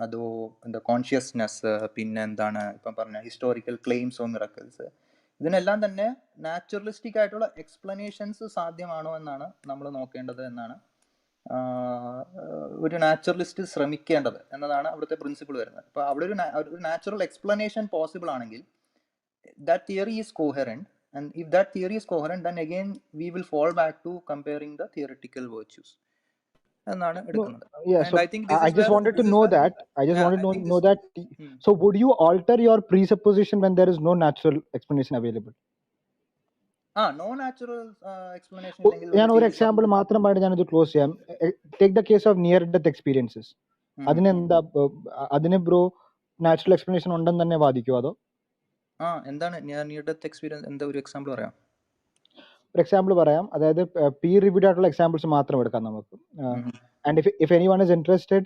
അതോ എന്താ കോൺഷ്യസ്നെസ്, പിന്നെ എന്താണ് ഇപ്പം പറഞ്ഞ ഹിസ്റ്റോറിക്കൽ ക്ലെയിംസ് ഓഫ് മിറക്കിൾസ്, ഇതിനെല്ലാം തന്നെ നാച്ചുറലിസ്റ്റിക് ആയിട്ടുള്ള എക്സ്പ്ലനേഷൻസ് സാധ്യമാണോ എന്നാണ് നമ്മൾ നോക്കേണ്ടത് എന്നാണ് ഒരു നാച്ചുറലിസ്റ്റ് ശ്രമിക്കേണ്ടത് എന്നതാണ് അവിടുത്തെ പ്രിൻസിപ്പിൾ വരുന്നത്. അപ്പോൾ അവിടെ ഒരു നാച്ചുറൽ എക്സ്പ്ലനേഷൻ പോസിബിൾ ആണെങ്കിൽ that theory is coherent, and if that theory is coherent, then again we will fall back to comparing the theoretical virtues എന്നാണ് എടുക്കുന്നത്. So I just wanted to know that. So would you alter your presupposition when there is no natural explanation available? No natural explanation. ഞാൻ ഒരു example മാത്രമായിട്ട് ഞാനിത് close ചെയ്യാം. Take the case of near death experiences. അതിന് bro natural explanation ഉണ്ടെന്ന് തന്നെ വാദിക്കുമോ? അതോ എന്താണ് നിയർ ഡെത്ത് എക്സ്പീരിയൻസ്? എന്താ ഒരു എക്സാമ്പിൾ പറയാം? ഒരു എക്സാമ്പിൾ പറയാം, അതായത് പീർ റിവ്യൂഡ് ആയിട്ടുള്ള എക്സാമ്പിൾസ് മാത്രം എടുക്കാം നമുക്ക്. And if anyone is interested,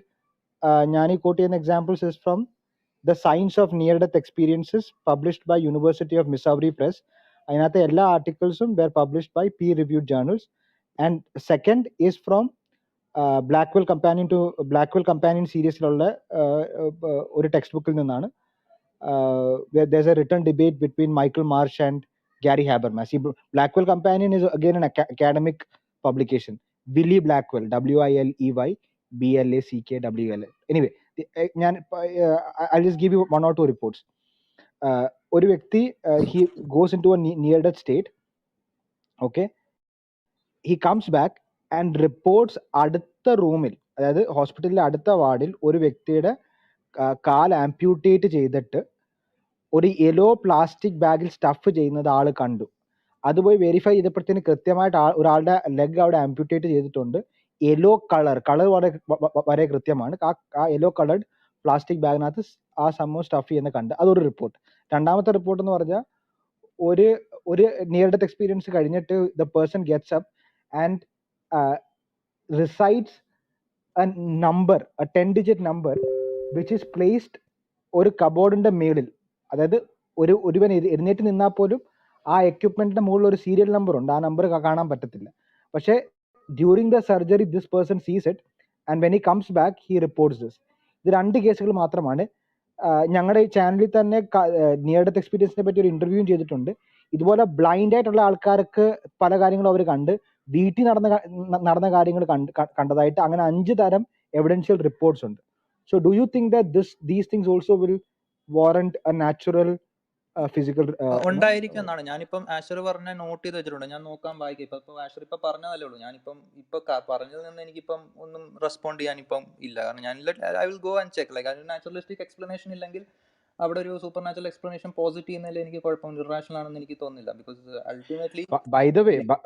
ഞാൻ ഈ കോട്ട് ചെയ്യുന്ന examples is from the science of near death experiences published by university of Missouri press. അതിനകത്തെ എല്ലാ ആർട്ടിക്കിൾസും were published by peer reviewed journals. And second is from Blackwell companion സീരീസിലുള്ള ഒരു ടെക്സ്റ്റ് ബുക്കിൽ നിന്നാണ്. There's a written debate between Michael Marsh and Gary Habermas. Blackwell Companion is again an academic publication. Wiley Blackwell, Wiley Blackwell. Anyway, I'll just give you one or two reports. ഒരു വ്യക്തി he goes into a near death state. Okay, he comes back and reports അടുത്ത റൂമിൽ, അതായത് ഹോസ്പിറ്റലിലെ അടുത്ത വാർഡിൽ ഒരു വ്യക്തിയുടെ കാൽ ആംപ്യൂട്ടേറ്റ് ചെയ്തിട്ട് ഒരു യെല്ലോ പ്ലാസ്റ്റിക് ബാഗിൽ സ്റ്റഫ് ചെയ്യുന്നത് ആള് കണ്ടു. അത് പോയി വെരിഫൈ ചെയ്തപ്പോഴത്തേന് കൃത്യമായിട്ട് ഒരാളുടെ ലെഗ് അവിടെ ആംപ്യൂട്ടേറ്റ് ചെയ്തിട്ടുണ്ട്. യെല്ലോ കളർ വരെ കൃത്യമാണ്. ആ യെല്ലോ കളർഡ് പ്ലാസ്റ്റിക് ബാഗിനകത്ത് ആ സംഭവം സ്റ്റഫ് ചെയ്യുന്ന കണ്ട്. അതൊരു റിപ്പോർട്ട്. രണ്ടാമത്തെ റിപ്പോർട്ട് എന്ന് പറഞ്ഞാൽ ഒരു നിയർ ഡെത്ത് എക്സ്പീരിയൻസ് കഴിഞ്ഞിട്ട് the person gets up and recites a number, a 10-digit number which is placed ഒരു കബോർഡിന്റെ മേളിൽ. അതായത് ഒരുവൻ എഴുന്നേറ്റ് നിന്നാൽ പോലും ആ എക്യുപ്മെന്റിന്റെ മുകളിൽ ഒരു സീരിയൽ നമ്പർ ഉണ്ട്. ആ നമ്പർ കാണാൻ പറ്റത്തില്ല. പക്ഷേ during the surgery this person sees it and when he comes back he reports this. ഇത് 2 കേസുകൾ മാത്രമാണ്. ഞങ്ങളുടെ ഈ ചാനലിൽ തന്നെ നിയർ ഡെത്ത് എക്സ്പീരിയൻസിനെ പറ്റി ഒരു ഇന്റർവ്യൂ ചെയ്തിട്ടുണ്ട്. ഇതുപോലെ ബ്ലൈൻഡ് ആയിട്ടുള്ള ആൾക്കാർക്ക് പല കാര്യങ്ങളും അവർ കണ്ട്, വീട്ടിൽ നടന്ന കാര്യങ്ങൾ കണ്ടതായിട്ട് അങ്ങനെ 5 തരം എവിഡൻഷ്യൽ റിപ്പോർട്ട്സ് ഉണ്ട്. So do you think that these things also will warrant a natural physical ഉണ്ടായിരിക്കും എന്നാണ് ഞാനിപ്പം ആഷർ പറഞ്ഞ നോട്ട് ചെയ്ത് വെച്ചിട്ടുണ്ട്. ഞാൻ നോക്കാൻ വായിക്കാം. ഇപ്പൊ ആഷർ ഇപ്പൊ പറഞ്ഞതല്ലേ ഉള്ളൂ. ഞാനിപ്പം പറഞ്ഞതിൽ നിന്ന് എനിക്കിപ്പം ഒന്നും റെസ്പോണ്ട് ചെയ്യാൻ ഇപ്പം ഇല്ല. കാരണം ഞാൻ I will go and check. Like അതിന് നാച്ചുറലിസ്റ്റിക് എക്സ്പ്ലനേഷൻ ഇല്ലെങ്കിൽ അവിടെ ഒരു സൂപ്പർ നാച്ചുറൽ എക്സ്പ്ലനേഷൻ പോസിറ്റ് ചെയ്യുന്നതിൽ എനിക്ക് കുഴപ്പമില്ല, ഇറാഷണൽ ആണെന്ന് എനിക്ക് തോന്നുന്നില്ല. Because ultimately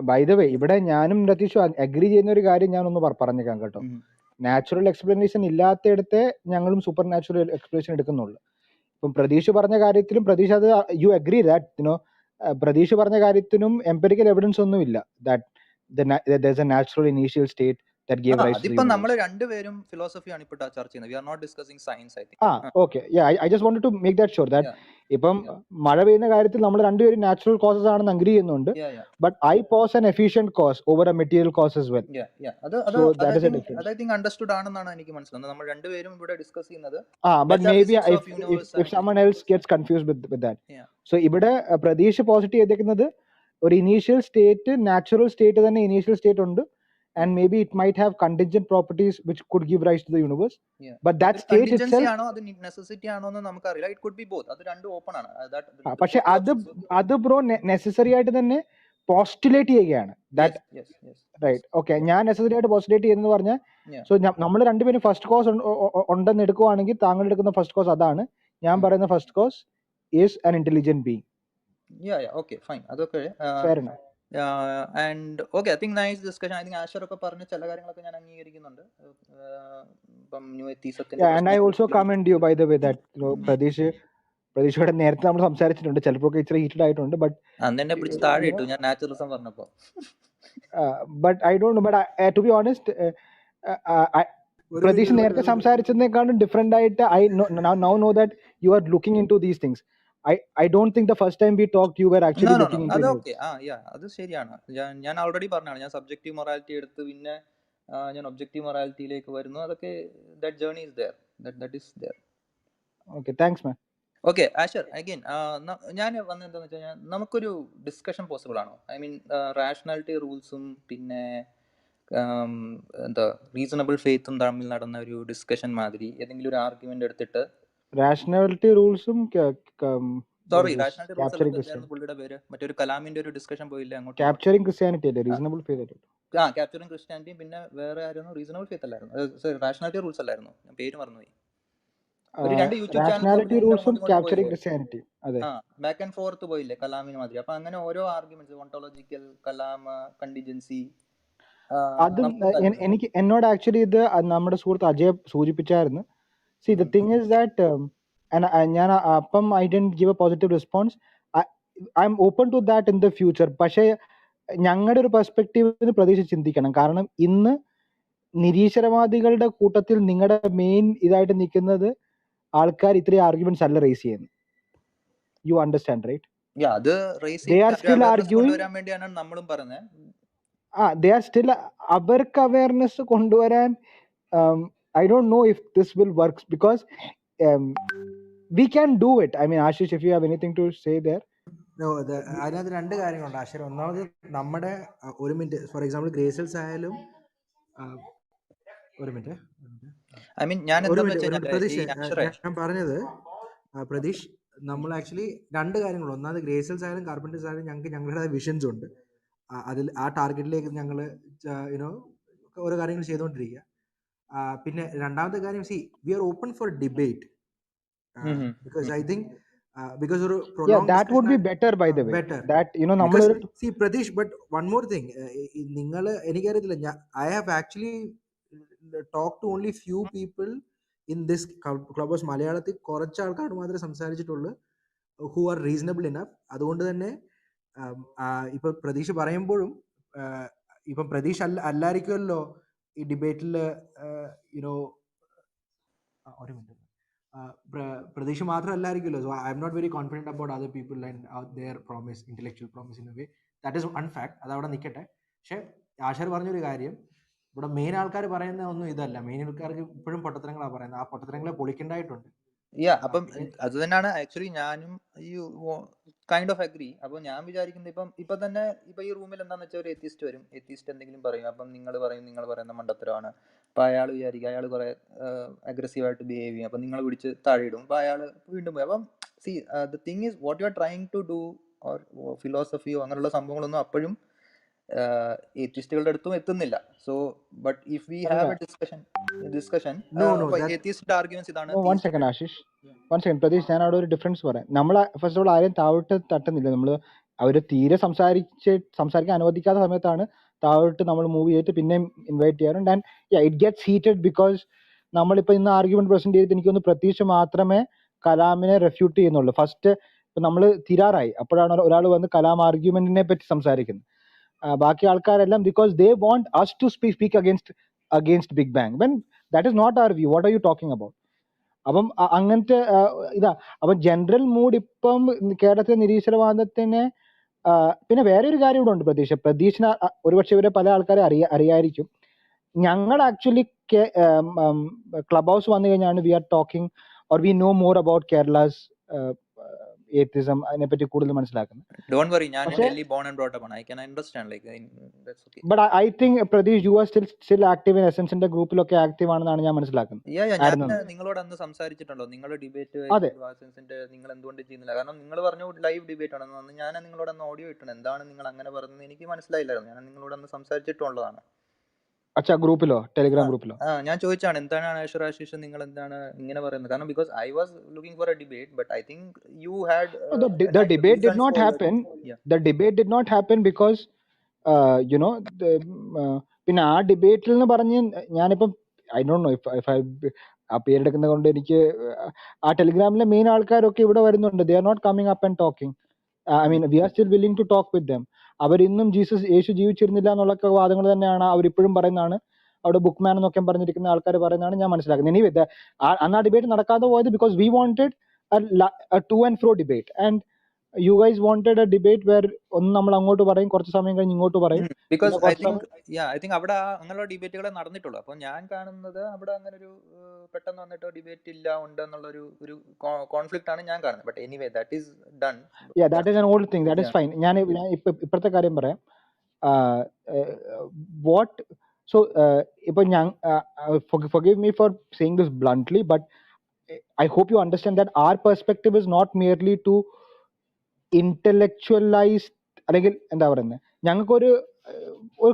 by the way ഇവിടെ ഞാനും രതീഷും അഗ്രി ചെയ്യുന്ന ഒരു കാര്യം ഞാൻ ഒന്ന് പറഞ്ഞേക്കാം കേട്ടോ. നാച്ചുറൽ എക്സ്പ്ലനേഷൻ ഇല്ലാത്തയിടത്തെ ഞങ്ങളും സൂപ്പർ നാച്ചുറൽ എക്സ്പ്ലനേഷൻ എടുക്കുന്നുള്ളൂ. ഇപ്പം പ്രതീഷ് പറഞ്ഞ കാര്യത്തിലും പ്രതീഷ് അത് you agree that you know Pratheesh പറഞ്ഞ കാര്യത്തിനും എംപിരിക്കൽ എവിഡൻസ് ഒന്നും ഇല്ല that natural initial state that gave rise to the അതിപ്പോ universe. നമ്മൾ രണ്ടുപേരും ഫിലോസഫിയാണ് ഇപ്പോൾ ചർച്ച ചെയ്യുന്നത്. We are not discussing science, I think. Okay, yeah, I just wanted to make that sure that ഇപ്പം മഴ പെയ്യുന്ന കാര്യത്തിൽ നമ്മൾ രണ്ടുപേരും നാച്ചുറൽ കോസസ് ആണെന്ന് അഗ്രി ചെയ്യുന്നുണ്ട്. But I pose an efficient cause over a material cause as well. So that is a difference. I think understood ആണെന്നാണ് എനിക്ക് മനസ്സിലാവുന്നത്. നമ്മൾ രണ്ടുപേരും ഇവിടെ ഡിസ്കസ് ചെയ്യുന്നത്. But maybe if someone else gets confused with that. So ഇവിടെ പ്രതീക്ഷ positive ചെയ്തേക്കുന്നത് ഒരു ഇനീഷ്യൽ സ്റ്റേറ്റ്, നാച്ചുറൽ സ്റ്റേറ്റ് തന്നെ ഇനീഷ്യൽ സ്റ്റേറ്റ് ഉണ്ട്. And maybe it might have contingent properties which could give rise to the universe. But that state itself ആണോ അത് necessity ആണോ എന്ന് നമുക്കറിയില്ല. It could be both. അത് രണ്ടും ഓപ്പൺ ആണ്. പക്ഷെ അത് ബ്രോ നെസസറി ആയിട്ട് തന്നെ പോസ്റ്റുലേറ്റ് ചെയ്യുകയാണ്. Right, okay. ഞാൻ നെസസറി ആയിട്ട് പോസ്റ്റുലേറ്റ് ചെയ്യുന്നത് പറഞ്ഞാൽ, സോ നമ്മൾ രണ്ടുപേരും ഫസ്റ്റ് കോസ് ഉണ്ടെന്ന് എടുക്കുവാണെങ്കിൽ താങ്കൾ എടുക്കുന്ന ഫസ്റ്റ് കോസ് അതാണ്. ഞാൻ പറയുന്ന first cause is an intelligent being. Okay, fine. അതൊക്കെ fair enough. And okay, I think nice discussion. I think Asher ഒക്കെ പറഞ്ഞ ചില കാര്യങ്ങളൊക്കെ ഞാൻ അംഗീകരിക്കുന്നുണ്ട്. ഇപ്പം ന്യൂ എത്തീസത്തിന്റെ and I also commend you by the way that പ്രതീക്ഷയോടെ നേരത്തെ നമ്മൾ സംസാരിച്ചിട്ടുണ്ട്. ചിലപ്പോൾ ഇച്ചിരി ഹീറ്റഡ് ആയിട്ടുണ്ട്. ബട്ട് അന്ന് എന്നെ പിടിച്ച് താഴെ ഇട്ടു ഞാൻ നാച്ചുറലിസം പറഞ്ഞപ്പോ. But I don't know, but to be honest Prateeksha നേരത്തെ സംസാരിച്ചതിനേക്കാളും ഡിഫറെന്റ് ആയിട്ട് I now know that you are looking into these things. I don't think the first time we talked you were actually looking into it. അത് ശരിയാണ്. ഞാൻ already പറഞ്ഞാണ്, ഞാൻ subjective morality എടുത്ത് പിന്നെ ഞാൻ ഒബ്ജക്റ്റീവ് മൊറാലിറ്റിയിലേക്ക് വരുന്നു. അതൊക്കെ that journey is there, that is there. Okay, thanks man. Okay Asher, again ഞാൻ വന്നത് എന്താണെന്ന് വെച്ച് കഴിഞ്ഞാൽ നമുക്കൊരു ഡിസ്കഷൻ പോസിബിൾ ആണോ? ഐ മീൻ റാഷണാലിറ്റി റൂൾസും പിന്നെ എന്താ റീസണബിൾ ഫെയ്ത്തും തമ്മിൽ നടന്ന ഒരു ഡിസ്കഷൻ മാതിരി ഏതെങ്കിലും ഒരു ആർഗ്യുമെന്റ് എടുത്തിട്ട്. റാഷണാലിറ്റി റൂൾസും സോറി, റാഷണാലിറ്റി റൂൾസ് പുള്ളിയുടെ പേര് മറ്റൊരു കലാമിന്റെ ഒരു ഡിസ്കഷൻ പോയില്ലേ അങ്ങോട്ട്? ക്യാപ്ചറിംഗ് ക്രിസ്ത്യാനിറ്റി അല്ലേ, റീസണബിൾ ഫെയ്ത്ത്. ക്യാപ്ചറിംഗ് ക്രിസ്ത്യാനിറ്റി, പിന്നെ വേറെ ആയിരുന്നു റീസണബിൾ ഫെയ്ത്ത് അല്ലായിരുന്നു, സോറി റാഷണാലിറ്റി റൂൾസ് അല്ലായിരുന്നു, ഞാൻ പേര് മറന്നുപോയി. ഒരു രണ്ട് യൂട്യൂബ് ബാക്ക് ആൻഡ് ഫോർത്ത് പോയില്ലേ കലാമിന് മാതിരി. അപ്പൊ അങ്ങനെ ഓരോ ആർഗ്യുമെന്റ്സ്, ഓണ്ടോളജിക്കൽ, കലാം, കണ്ടിജൻസി. അതും എനിക്ക് എന്നോട് ആക്ച്വലി ഇത് നമ്മുടെ സുഹൃത്ത് Ajay സൂചിപ്പിച്ചായിരുന്നു. See, the thing is that ഞാൻ അപ്പം I didn't give a positive response. I'm open to that in the future. പക്ഷേ ഞങ്ങളുടെ ഒരു പെർസ്പെക്റ്റീവ് പ്രതീക്ഷ ചിന്തിക്കണം. കാരണം ഇന്ന് നിരീശ്വരവാദികളുടെ കൂട്ടത്തിൽ നിങ്ങളുടെ മെയിൻ ഇതായിട്ട് നിൽക്കുന്നത് ആൾക്കാർ ഇത്രയും ആർഗ്യുമെന്റ്സ് അല്ല റേസ് ചെയ്യുന്നത്. You understand right? They are still arguing. They are still അവർക്ക് അവയർനെസ് കൊണ്ടുവരാൻ. I don't know if this will work because we can do it. I mean, Ashish, if you have anything to say there. No, അതിനകത്ത് രണ്ട് കാര്യങ്ങളുണ്ട് ആശയം. ഒന്നാമത് നമ്മുടെ ഒരു minute, for example ഗ്രേസൽസ് ആയാലും ഒരു മിനിറ്റ് പ്രതീഷ്, ഞാൻ പറഞ്ഞത് പ്രതീഷ്, നമ്മൾ ആക്ച്വലി രണ്ട് കാര്യങ്ങൾ. ഒന്നാമത് ഗ്രേസൽസ് ആയാലും കാർപ്പൻറ്റേഴ്സ് ആയാലും ഞങ്ങൾക്ക് ഞങ്ങളുടെ വിഷൻസ് ഉണ്ട്. അതിൽ ആ ടാർഗറ്റിലേക്ക് ഞങ്ങൾ ഓരോ കാര്യങ്ങൾ ചെയ്തുകൊണ്ടിരിക്കുക. പിന്നെ രണ്ടാമത്തെ കാര്യം, we are open for debate because I think because ഒരു that would be better, by the way. That നമ്മൾ see Pradesh, but one more thing, നിങ്ങൾ എനിക്കറിയത്തില്ല, I have actually talked to only few people in this clubhouse. മലയാളത്തിൽ കുറച്ച് ആൾക്കാർ മാത്രമേ സംസാരിച്ചിട്ടുള്ളൂ who are reasonable enough. അതുകൊണ്ട് തന്നെ ഇപ്പൊ പ്രതീക്ഷ പറയുമ്പോഴും ഇപ്പം പ്രതീക്ഷ അല്ലായിരിക്കുമല്ലോ ഈ ഡിബേറ്റിൽ ഒരു മിനിറ്റ് പ്രതീക്ഷ മാത്രമല്ലായിരിക്കുമല്ലോ. So I M not very confident about other people and their promise, intellectual promise in a way. That is അൺഫാക്ട്. അതവിടെ നിൽക്കട്ടെ. പക്ഷേ ആശാർ പറഞ്ഞൊരു കാര്യം, ഇവിടെ മെയിൻ ആൾക്കാർ പറയുന്ന ഒന്നും ഇതല്ല. മെയിൻ ആൾക്കാർക്ക് ഇപ്പോഴും പൊട്ടത്തരങ്ങളാണ് പറയുന്നത്. ആ പൊട്ടത്തരങ്ങളെ പൊളിക്കേണ്ടതായിട്ടുണ്ട്. അപ്പം അത് തന്നെയാണ് ആക്ച്വലി ഞാനും ഈ കൈൻഡ് ഓഫ് അഗ്രി. അപ്പൊ ഞാൻ വിചാരിക്കുന്നത് ഇപ്പൊ തന്നെ ഈ റൂമിൽ എന്താന്ന് വെച്ചാൽ ഒരു എത്തിസ്റ്റ് വരും, എത്തിസ്റ്റ് എന്തെങ്കിലും പറയും, അപ്പം നിങ്ങൾ പറയുന്ന മണ്ടത്തരമാണ്. അപ്പൊ അയാൾ വിചാരിക്കും അയാൾ കുറെ അഗ്രസീവായിട്ട് ബിഹേവ് ചെയ്യും, അപ്പൊ നിങ്ങൾ പിടിച്ച് താഴെ ഇടും, അപ്പൊ അയാൾ വീണ്ടും പോയി. അപ്പം see the thing is what you are trying to do or ഫിലോസഫിയോ അങ്ങനെയുള്ള സംഭവങ്ങളൊന്നും അപ്പോഴും ഏത്തിസ്റ്റുകളുടെ അടുത്തും എത്തുന്നില്ല. സോ ബട്ട് ഇഫ് വി അല്ല have a discussion No, no, അപ്പൊ that ഏത്തിസ്റ്റിന്റെ ആർഗ്യുമെന്റ്സ് ഇതാണ്, one second Ashish, one second Pratheesh, ഞാൻ അവിടെ ഒരു ഡിഫറൻസ് പറയാം. നമ്മൾ ഫസ്റ്റ് ഓഫ് ഓൾ ആരെയും താഴോട്ട് തട്ടുന്നില്ല. നമ്മൾ അവർ തീരെ സംസാരിക്കാൻ അനുവദിക്കാത്ത സമയത്താണ് താഴോട്ട് നമ്മൾ മൂവ് ചെയ്തിട്ട് പിന്നെയും ഇൻവൈറ്റ് ചെയ്യാറുണ്ട്. And it gets heated because നമ്മളിപ്പോൾ ഇന്ന് ആർഗ്യുമെന്റ് പ്രസന്റ് ചെയ്തിട്ട് എനിക്കൊന്ന് പ്രതീക്ഷ മാത്രമേ കലാമിനെ റെഫ്യൂട്ട് ചെയ്യുന്നുള്ളൂ. ഫസ്റ്റ് ഇപ്പം നമ്മൾ തിരാറായി, അപ്പോഴാണ് ഒരാൾ വന്ന് കലാം ആർഗ്യുമെന്റിനെ പറ്റി സംസാരിക്കുന്നത്. ബാക്കി ആൾക്കാരെല്ലാം because they want us to speak against big bang when that is not our view. What are you talking about? അപ്പം അങ്ങനത്തെ ഇതാ. അപ്പം ജനറൽ മൂഡ് ഇപ്പം കേരളത്തിലെ നിരീശ്വരവാദത്തിന് പിന്നെ വേറെ ഒരു കാര്യം ഇവിടെ ഉണ്ട്. പ്രതീക്ഷിന് ഒരുപക്ഷെ ഇവരെ പല ആൾക്കാരെ അറിയായിരിക്കും. ഞങ്ങൾ ആക്ച്വലി ക്ലബ് ഹൗസ് വന്നു കഴിഞ്ഞാണ് we are talking or we know more about Kerala's atheism, അതിനെപ്പറ്റി കൂടുതൽ മനസ്സിലാക്കുന്നത്. ഡോണ്ട് വറി, ഞാൻ Delhi born and brought up ആണ്. I can understand like that's okay. But I think Pratheesh you are still active in എസൻസിന്റെ ഗ്രൂപ്പിലൊക്കെ active ആണെന്നാണ് ഞാൻ മനസ്സിലാക്കുന്നത്. ഞാൻ നിങ്ങളോട് അന്ന് സംസാരിച്ചിട്ടുണ്ടോ? നിങ്ങളുടെ ഡിബേറ്റ് നിങ്ങൾ എന്തുകൊണ്ട് ചെയ്യുന്നില്ല? കാരണം നിങ്ങൾ പറഞ്ഞു ലൈവ് ഡിബേറ്റ് ആണെന്ന്. ഞാൻ നിങ്ങളോട് അന്ന് ഓഡിയോ ഇട്ടുണ്ട്. എന്താണ് നിങ്ങൾ അങ്ങനെ പറഞ്ഞത് എനിക്ക് മനസ്സിലായില്ലായിരുന്നു. ഞാൻ നിങ്ങളോട് അന്ന് സംസാരിച്ചിട്ടുള്ളതാണ്. അച്ഛാ ഗ്രൂപ്പിലോ, ടെലിഗ്രാം ഗ്രൂപ്പിലോ? ഞാൻ ചോദിച്ചാണ് എന്താണ് ആശിഷ് നിങ്ങൾ എന്താണ് ഇങ്ങനെ പറയുന്നത്? കാരണം because I was looking for A debate but I think you had the debate did not happen. The debate did not happen because you know പിന്നെ ആ ഡിബേറ്റിൽ എന്ന് പറഞ്ഞ് ഞാനിപ്പം I don't know if I ആ പേരെടുക്കുന്നത് കൊണ്ട് എനിക്ക് ആ ടെലിഗ്രാമിലെ മെയിൻ ആൾക്കാരൊക്കെ ഇവിടെ വരുന്നുണ്ട്. They are not coming up and talking. I mean we are still willing to talk with them. അവരിന്നും യേശു ജീവിച്ചിരുന്നില്ല എന്നുള്ള വാദങ്ങൾ തന്നെയാണ് അവരിപ്പോഴും പറയുന്നതാണ്. അവിടെ ബുക്ക് മാൻ എന്നൊക്കെ പറഞ്ഞിരിക്കുന്ന ആൾക്കാർ പറയുന്നതാണ് ഞാൻ മനസ്സിലാക്കുന്നത്. എനിവേ അന്ന് ആ ഡിബേറ്റ് നടക്കാതെ പോയത് because we wanted a to and fro debate and you guys wanted a debate where ഒന്ന് നമ്മൾ അങ്ങോട്ട് പറയും, കുറച്ച് സമയം കഴിഞ്ഞ് ഇങ്ങോട്ട് പറയും. ബിക്കോസ് ഐ തിങ്ക് അവിടെ അങ്ങനെയുള്ള ഡിബേറ്റുകളെ നടന്നിട്ടുള്ളൂ. അപ്പോൾ ഞാൻ കാണുന്നത് അവിടെ അങ്ങനെ ഒരു പെട്ടെന്ന് വന്നിട്ട് ഡിബേറ്റ് ഇല്ല ഉണ്ട് എന്നുള്ള ഒരു കോൺഫ്ലിക്റ്റ് ആണ് ഞാൻ കാണുന്നത്. But anyway that is done. that is an old thing, that is fine. ഞാൻ ഇപ്പോഴത്തെ കാര്യം പറയാം. what so ഇപ്പൊ ഞാൻ forgive me for saying this bluntly but I hope you understand that our perspective is not merely to intellectualize അല്ലെങ്കിൽ എന്താ പറയുന്നത്, ഞങ്ങൾക്കൊരു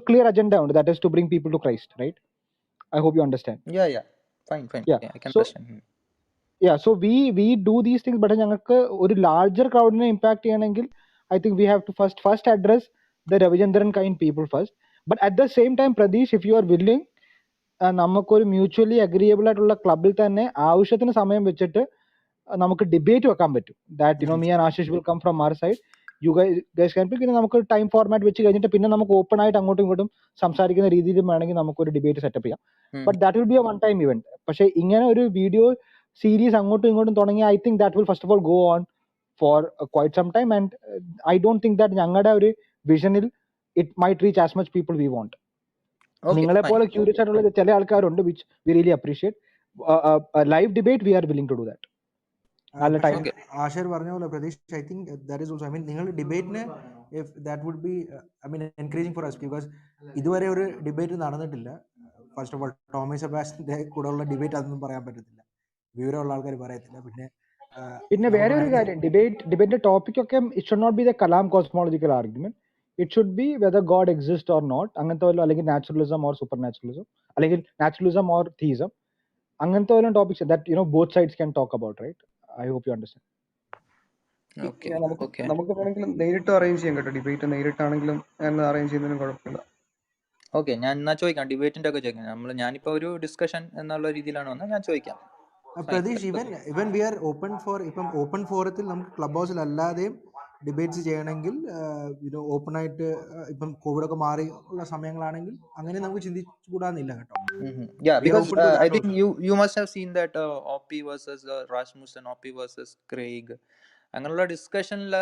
ക്ലിയർ അജണ്ട ഉണ്ട്, that is to bring people to Christ, right? I hope you understand. Fine. Yeah. I can understand. So we do these things, but ഞങ്ങൾക്ക് ഒരു larger ക്രൗഡിനെ impact ചെയ്യണമെങ്കിൽ I think we have to first address the Ravichandran kind people first. But at the same time Pradesh, if you are willing, നമുക്കൊരു mutually agreeable ആയിട്ടുള്ള ക്ലബിൽ തന്നെ ആവശ്യത്തിന് സമയം വെച്ചിട്ട് നമുക്ക് ഡിബേറ്റ് വെക്കാൻ പറ്റും. That you know me and Ashish will come from our side, you guys can pick. പിന്നെ നമുക്ക് ടൈം ഫോർമാറ്റ് വെച്ച് കഴിഞ്ഞിട്ട് പിന്നെ നമുക്ക് ഓപ്പൺ ആയിട്ട് അങ്ങോട്ടും ഇങ്ങോട്ടും സംസാരിക്കുന്ന രീതിയിലും വേണമെങ്കിൽ നമുക്കൊരു ഡിബേറ്റ് സെറ്റപ്പ് ചെയ്യാം. But that will be a one time event. പക്ഷേ ഇങ്ങനെ ഒരു വീഡിയോ സീരീസ് അങ്ങോട്ടും ഇങ്ങോട്ടും തുടങ്ങി I think that will first of all go on for quite some time and I don't think that ഞങ്ങളുടെ ഒരു വിഷനിൽ it might reach as much people we want. നിങ്ങളെ പോലെ ക്യൂരിയസ് ആയിട്ടുള്ള ചില ആൾക്കാരുണ്ട് which we really appreciate. Live debate we are willing to do that. നല്ല time. Asher പറഞ്ഞ പോലെ പ്രതീക്ഷ, I think that is also, I mean നിങ്ങൾ ഡിബേറ്റിന് if that would be I mean encouraging for us because ഇതുവരെ ഒരു debate നടന്നിട്ടില്ല. First of all Tommy സെബാസ്റ്റ്യന്റെ കൂടെ ഉള്ള ഡിബേറ്റ് അതൊന്നും പറയാൻ പറ്റത്തില്ല, വിവരമുള്ള ആൾക്കാർ പറയത്തില്ല. പിന്നെ വേറെ ഒരു കാര്യം, ഡിബേറ്റിന്റെ ടോപ്പിക് ഒക്കെ it should not be the Kalam cosmological argument. It should be whether God exists or not. അങ്ങനത്തെ വല്ല അല്ലെങ്കിൽ നാച്ചുറലിസം ഓർ സൂപ്പർ നാച്ചുറലിസം അല്ലെങ്കിൽ നാച്ചുറലിസം ഓർ തീസം, അങ്ങനത്തെ വല്ല topics that you know both sides can talk about, right? I hope you understand. നമുക്ക് വേണമെങ്കിലും നേരിട്ട് arrange ചെയ്യാം കേട്ടോ, ഡിബേറ്റ് നേരിട്ടാണെങ്കിലും അറേഞ്ച് ചെയ്യുന്നതിനും കുഴപ്പമില്ല. ഓക്കെ, ഞാൻ എന്നാ ചോദിക്കാം, ഡിബേറ്റിന്റെ ഒക്കെ ചോദിക്കാം. ഞാനിപ്പോ ഒരു ഡിസ്കഷൻ എന്നുള്ള രീതിയിലാണ് വന്നത്, ഞാൻ ചോദിക്കാം. പ്രതീഷ്, ഇവൻ വി ആർ ഓപ്പൺ ഫോർ, ഇപ്പം ഓപ്പൺ ഫോറത്തിൽ നമുക്ക് ക്ലബ് ഹൗസിൽ അല്ലാതെയും ഡിബേറ്റ്സ് ചെയ്യണമെങ്കിൽ ഓപ്പൺ ആയിട്ട് ഇപ്പം കോവിഡ് ഒക്കെ മാറി ഉള്ള സമയങ്ങളാണെങ്കിൽ അങ്ങനെ നമുക്ക് ചിന്തിച്ചു കൂടാന്നില്ല കേട്ടോ. Because I think you must have seen that OP versus Rasmussen, OP versus Craig, അങ്ങനെയുള്ള ഡിസ്കഷനിൽ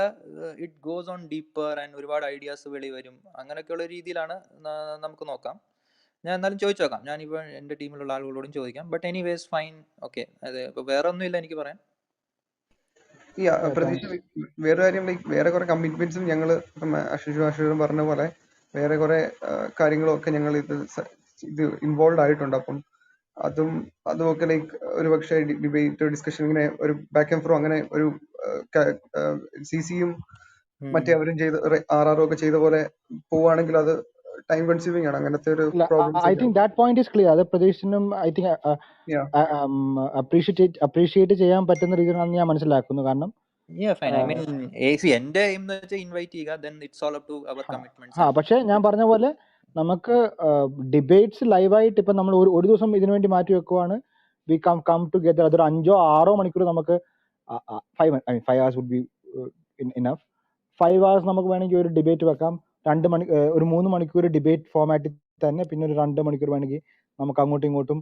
it goes on deeper and ഒരുപാട് ഐഡിയാസ് വെളി വരും. അങ്ങനെയൊക്കെയുള്ള രീതിയിലാണ് നമുക്ക് നോക്കാം. ഞാൻ എന്നാലും ചോദിച്ചു നോക്കാം, ഞാനിപ്പോൾ എൻ്റെ ടീമിലുള്ള ആളുകളോടും ചോദിക്കാം. But anyways fine, okay. അതെ, ഇപ്പോൾ വേറെ ഒന്നുമില്ല എനിക്ക് പറയാൻ. പ്രതീക്ഷ, വേറെ കാര്യം, ലൈക്ക് വേറെ കുറെ കമ്മിറ്റ്മെന്റ്സും ഞങ്ങൾ അശുഷും പറഞ്ഞ പോലെ വേറെ കുറെ കാര്യങ്ങളൊക്കെ ഞങ്ങൾ ഇത് ഇൻവോൾവ് ആയിട്ടുണ്ട്. അപ്പം അതുമൊക്കെ ലൈക്ക് ഒരു പക്ഷേ ഡിബേറ്റ് ഡിസ്കഷൻ ഇങ്ങനെ ഒരു ബാക്ക് ആൻഡ് ഫ്രോ അങ്ങനെ ഒരു സിസിയും മറ്റേ അവരും ചെയ്ത് RRO ഒക്കെ ചെയ്ത പോലെ പോവുകയാണെങ്കിൽ അത് ടൈം കൺസ്യൂമിംഗ് ആണ്. അങ്ങനത്തെ ഒരു ഇല്ല, പ്രോബ്ലംസ് ഐ ഒക്കെ think that point is clear. അത് പ്രതീക്ഷിനും ഐ തിങ്ക് Yeah. അപ്രീഷിയേറ്റ് ചെയ്യാൻ പറ്റുന്ന രീതിയിലാണെന്ന് ഞാൻ മനസ്സിലാക്കുന്നു. കാരണം ഫൈൻ. ഐ മീൻ എന്റെ എയിം എന്ന് വെച്ചാൽ ഇൻവൈറ്റ് ചെയ്യുക, then it's all up to our commitments and പക്ഷെ ഞാൻ പറഞ്ഞ പോലെ നമുക്ക് ഡിബേറ്റ്സ് ലൈവായിട്ട് ഇപ്പം നമ്മൾ ഒരു ദിവസം ഇതിനു വേണ്ടി മാറ്റി വെക്കുവാണ്. We come together. അതൊരു 5-6 മണിക്കൂർ നമുക്ക് 5 hours would be enough. 5 hours നമുക്ക് വേണമെങ്കിൽ ഒരു ഡിബേറ്റ് വെക്കാം. 3 മണിക്കൂർ ഡിബേറ്റ് ഫോമാറ്റിൽ തന്നെ, പിന്നെ ഒരു 2 മണിക്കൂർ വേണമെങ്കിൽ നമുക്ക് അങ്ങോട്ടും ഇങ്ങോട്ടും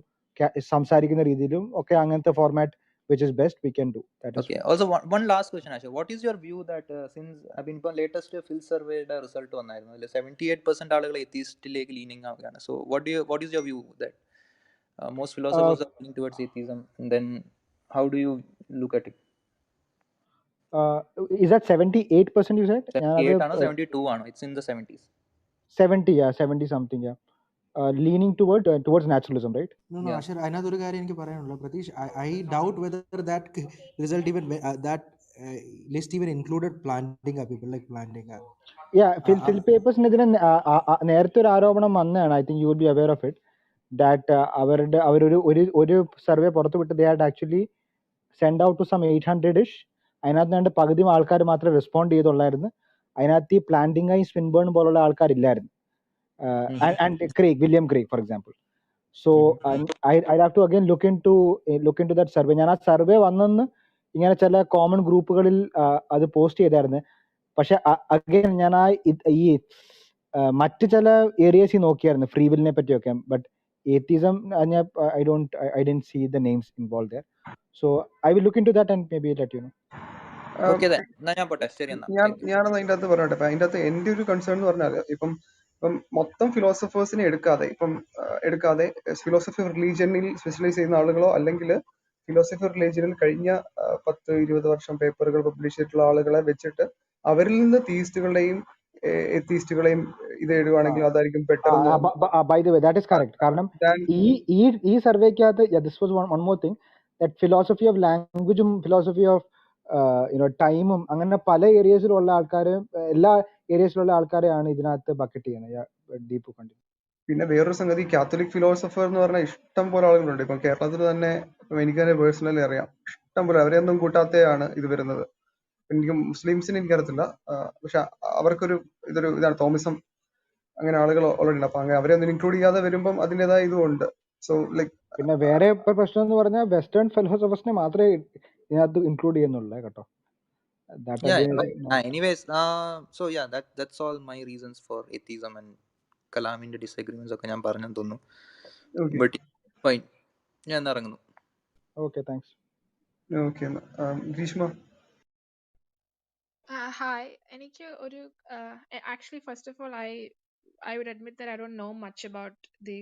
സംസാരിക്കുന്ന രീതിയിലും ഒക്കെ അങ്ങനത്തെ format which is best we can do. That is okay. Also one last question, Asha. What is your view that since I've been ഇപ്പോൾ ലേറ്റസ്റ്റ് ഫിൽ സർവേയുടെ റിസൾട്ട് വന്നായിരുന്നു, അതിൽ 78% ആളുകൾ എത്തിയിസ്റ്റിലേക്ക് ലീനിങ് ആവുകയാണ്. So what is your view that most philosophers are leaning towards atheism, and then how do you look at it? is that 78% you said? 78 ആണോ 72 ആണോ? It's in the 70s. 70 something, yeah. Leaning towards naturalism, right? No, Yeah. Ashar, അതിനകത്ത് ഒരു കാര്യം എനിക്ക് പറയാനുള്ളത്, Pratheesh, I doubt whether that result even that list even included planting up people like planting up. Yeah, Phil പേപ്പേഴ്സിനെതിരെ നേരത്തെ ഒരു ആരോപണം വന്നതാണ്. I think you will be aware of it, that അവരൊരു സർവേ പുറത്തു വിട്ട് they had actually sent out to some 800-ish. അതിനകത്ത് പകുതി ആൾക്കാർ മാത്രമേ റെസ്പോണ്ട് ചെയ്തുള്ളായിരുന്നു. അതിനകത്ത് ഈ പ്ലാന്റിംഗ് ആയി സ്വിൻബേൺ പോലുള്ള ആൾക്കാരില്ലായിരുന്നു. And William Craig for example. So I have to again look into that survey. ഞാൻ ആ സർവേ വന്നെന്ന് ഇങ്ങനെ ചില കോമൺ ഗ്രൂപ്പുകളിൽ അത് പോസ്റ്റ് ചെയ്തായിരുന്നു. പക്ഷെ അഗൈൻ ഞാൻ ഈ മറ്റ് ചില ഏരിയസിൽ നോക്കിയായിരുന്നു ഫ്രീ വില്ലിനെ പറ്റിയൊക്കെ. But atheism I didn't see the names involved there. So I will look into that and maybe let you know. Okay then. എന്നാ ഞാൻ പോട്ടെ. ശരി എന്നാ. ഞാനത് അതിൻ്റെ അകത്ത് പറയട്ടെ. അപ്പൊ അതിൻ്റെ അകത്ത് എൻ്റെ ഒരു കൺസേൺ എന്ന് പറഞ്ഞാൽ ഇപ്പം മൊത്തം ഫിലോസഫേഴ്സിനെ എടുക്കാതെ ഫിലോസഫി ഓഫ് റിലീജിയനിൽ സ്പെഷ്യലൈസ് ചെയ്യുന്ന ആളുകളോ അല്ലെങ്കിൽ ഫിലോസഫി ഓഫ് റിലീജിയനിൽ കഴിഞ്ഞ 10-20 വർഷം പേപ്പറുകൾ പബ്ലിഷ് ചെയ്തിട്ടുള്ള ആളുകളെ വെച്ചിട്ട് അവരിൽ നിന്ന് തീയിസ്റ്റുകളുടെയും എത്തീസ്റ്റുകളെയും ഇത് എഴുതുവാണെങ്കിൽ അതായിരിക്കും പെട്ടെന്ന്. By the way, that is correct. കാരണം ഈ സർവേക്കകത്ത് this was one more thing, that philosophy of language, philosophy of ടൈമും അങ്ങനെ പല ഏരിയസിലുള്ള ആൾക്കാർ, എല്ലാ ഏരിയസിലുള്ള ആൾക്കാരെയാണ് ഇതിനകത്ത് ബക്കറ്റ് ചെയ്യുന്നത്. ഡീപ്പ് കണ്ടു. പിന്നെ വേറൊരു സംഗതി, കാത്തലിക് ഫിലോസഫർ എന്ന് പറഞ്ഞാൽ ഇഷ്ടം പോലെ ആളുകളുണ്ട്. ഇപ്പം കേരളത്തിൽ തന്നെ എനിക്ക് തന്നെ പേഴ്സണലി അറിയാം, ഇഷ്ടം പോലെ. അവരെയൊന്നും കൂട്ടാത്തെയാണ് ഇത് വരുന്നത്. എനിക്ക് മുസ്ലിംസിന് എനിക്കറിയത്തില്ല, പക്ഷെ അവർക്കൊരു ഇതാണ് തോമിസം, അങ്ങനെ ആളുകൾ ഓൾറെഡി ഉണ്ട്. അപ്പൊ അവരെയൊന്നും ഇൻക്ലൂഡ് ചെയ്യാതെ വരുമ്പം അതിൻ്റെതായ ഇതുണ്ട്. സോ ലൈക്ക് പിന്നെ വേറെ പ്രശ്നം എന്ന് പറഞ്ഞാൽ വെസ്റ്റേൺ ഫിലോസഫേഴ്സിനെ മാത്രമേ ഇതിനകത്ത് ഇൻക്ലൂഡ് ചെയ്യുന്നുള്ളൂ കേട്ടോ. Anyways, so yeah, that's all my reasons for atheism and കലാമിന്റെ ഡിസഗ്രിമെന്റ്സ് ഒക്കെ ഞാൻ പറഞ്ഞെന്ന് തോന്നുന്നു. ബട്ട് ഫൈൻ, ഞാൻ ഇറങ്ങുന്നു. Okay, thanks. Okay, Greeshma. Hi, എനിക്ക് ഒരു actually first of all I would admit that I don't know much about the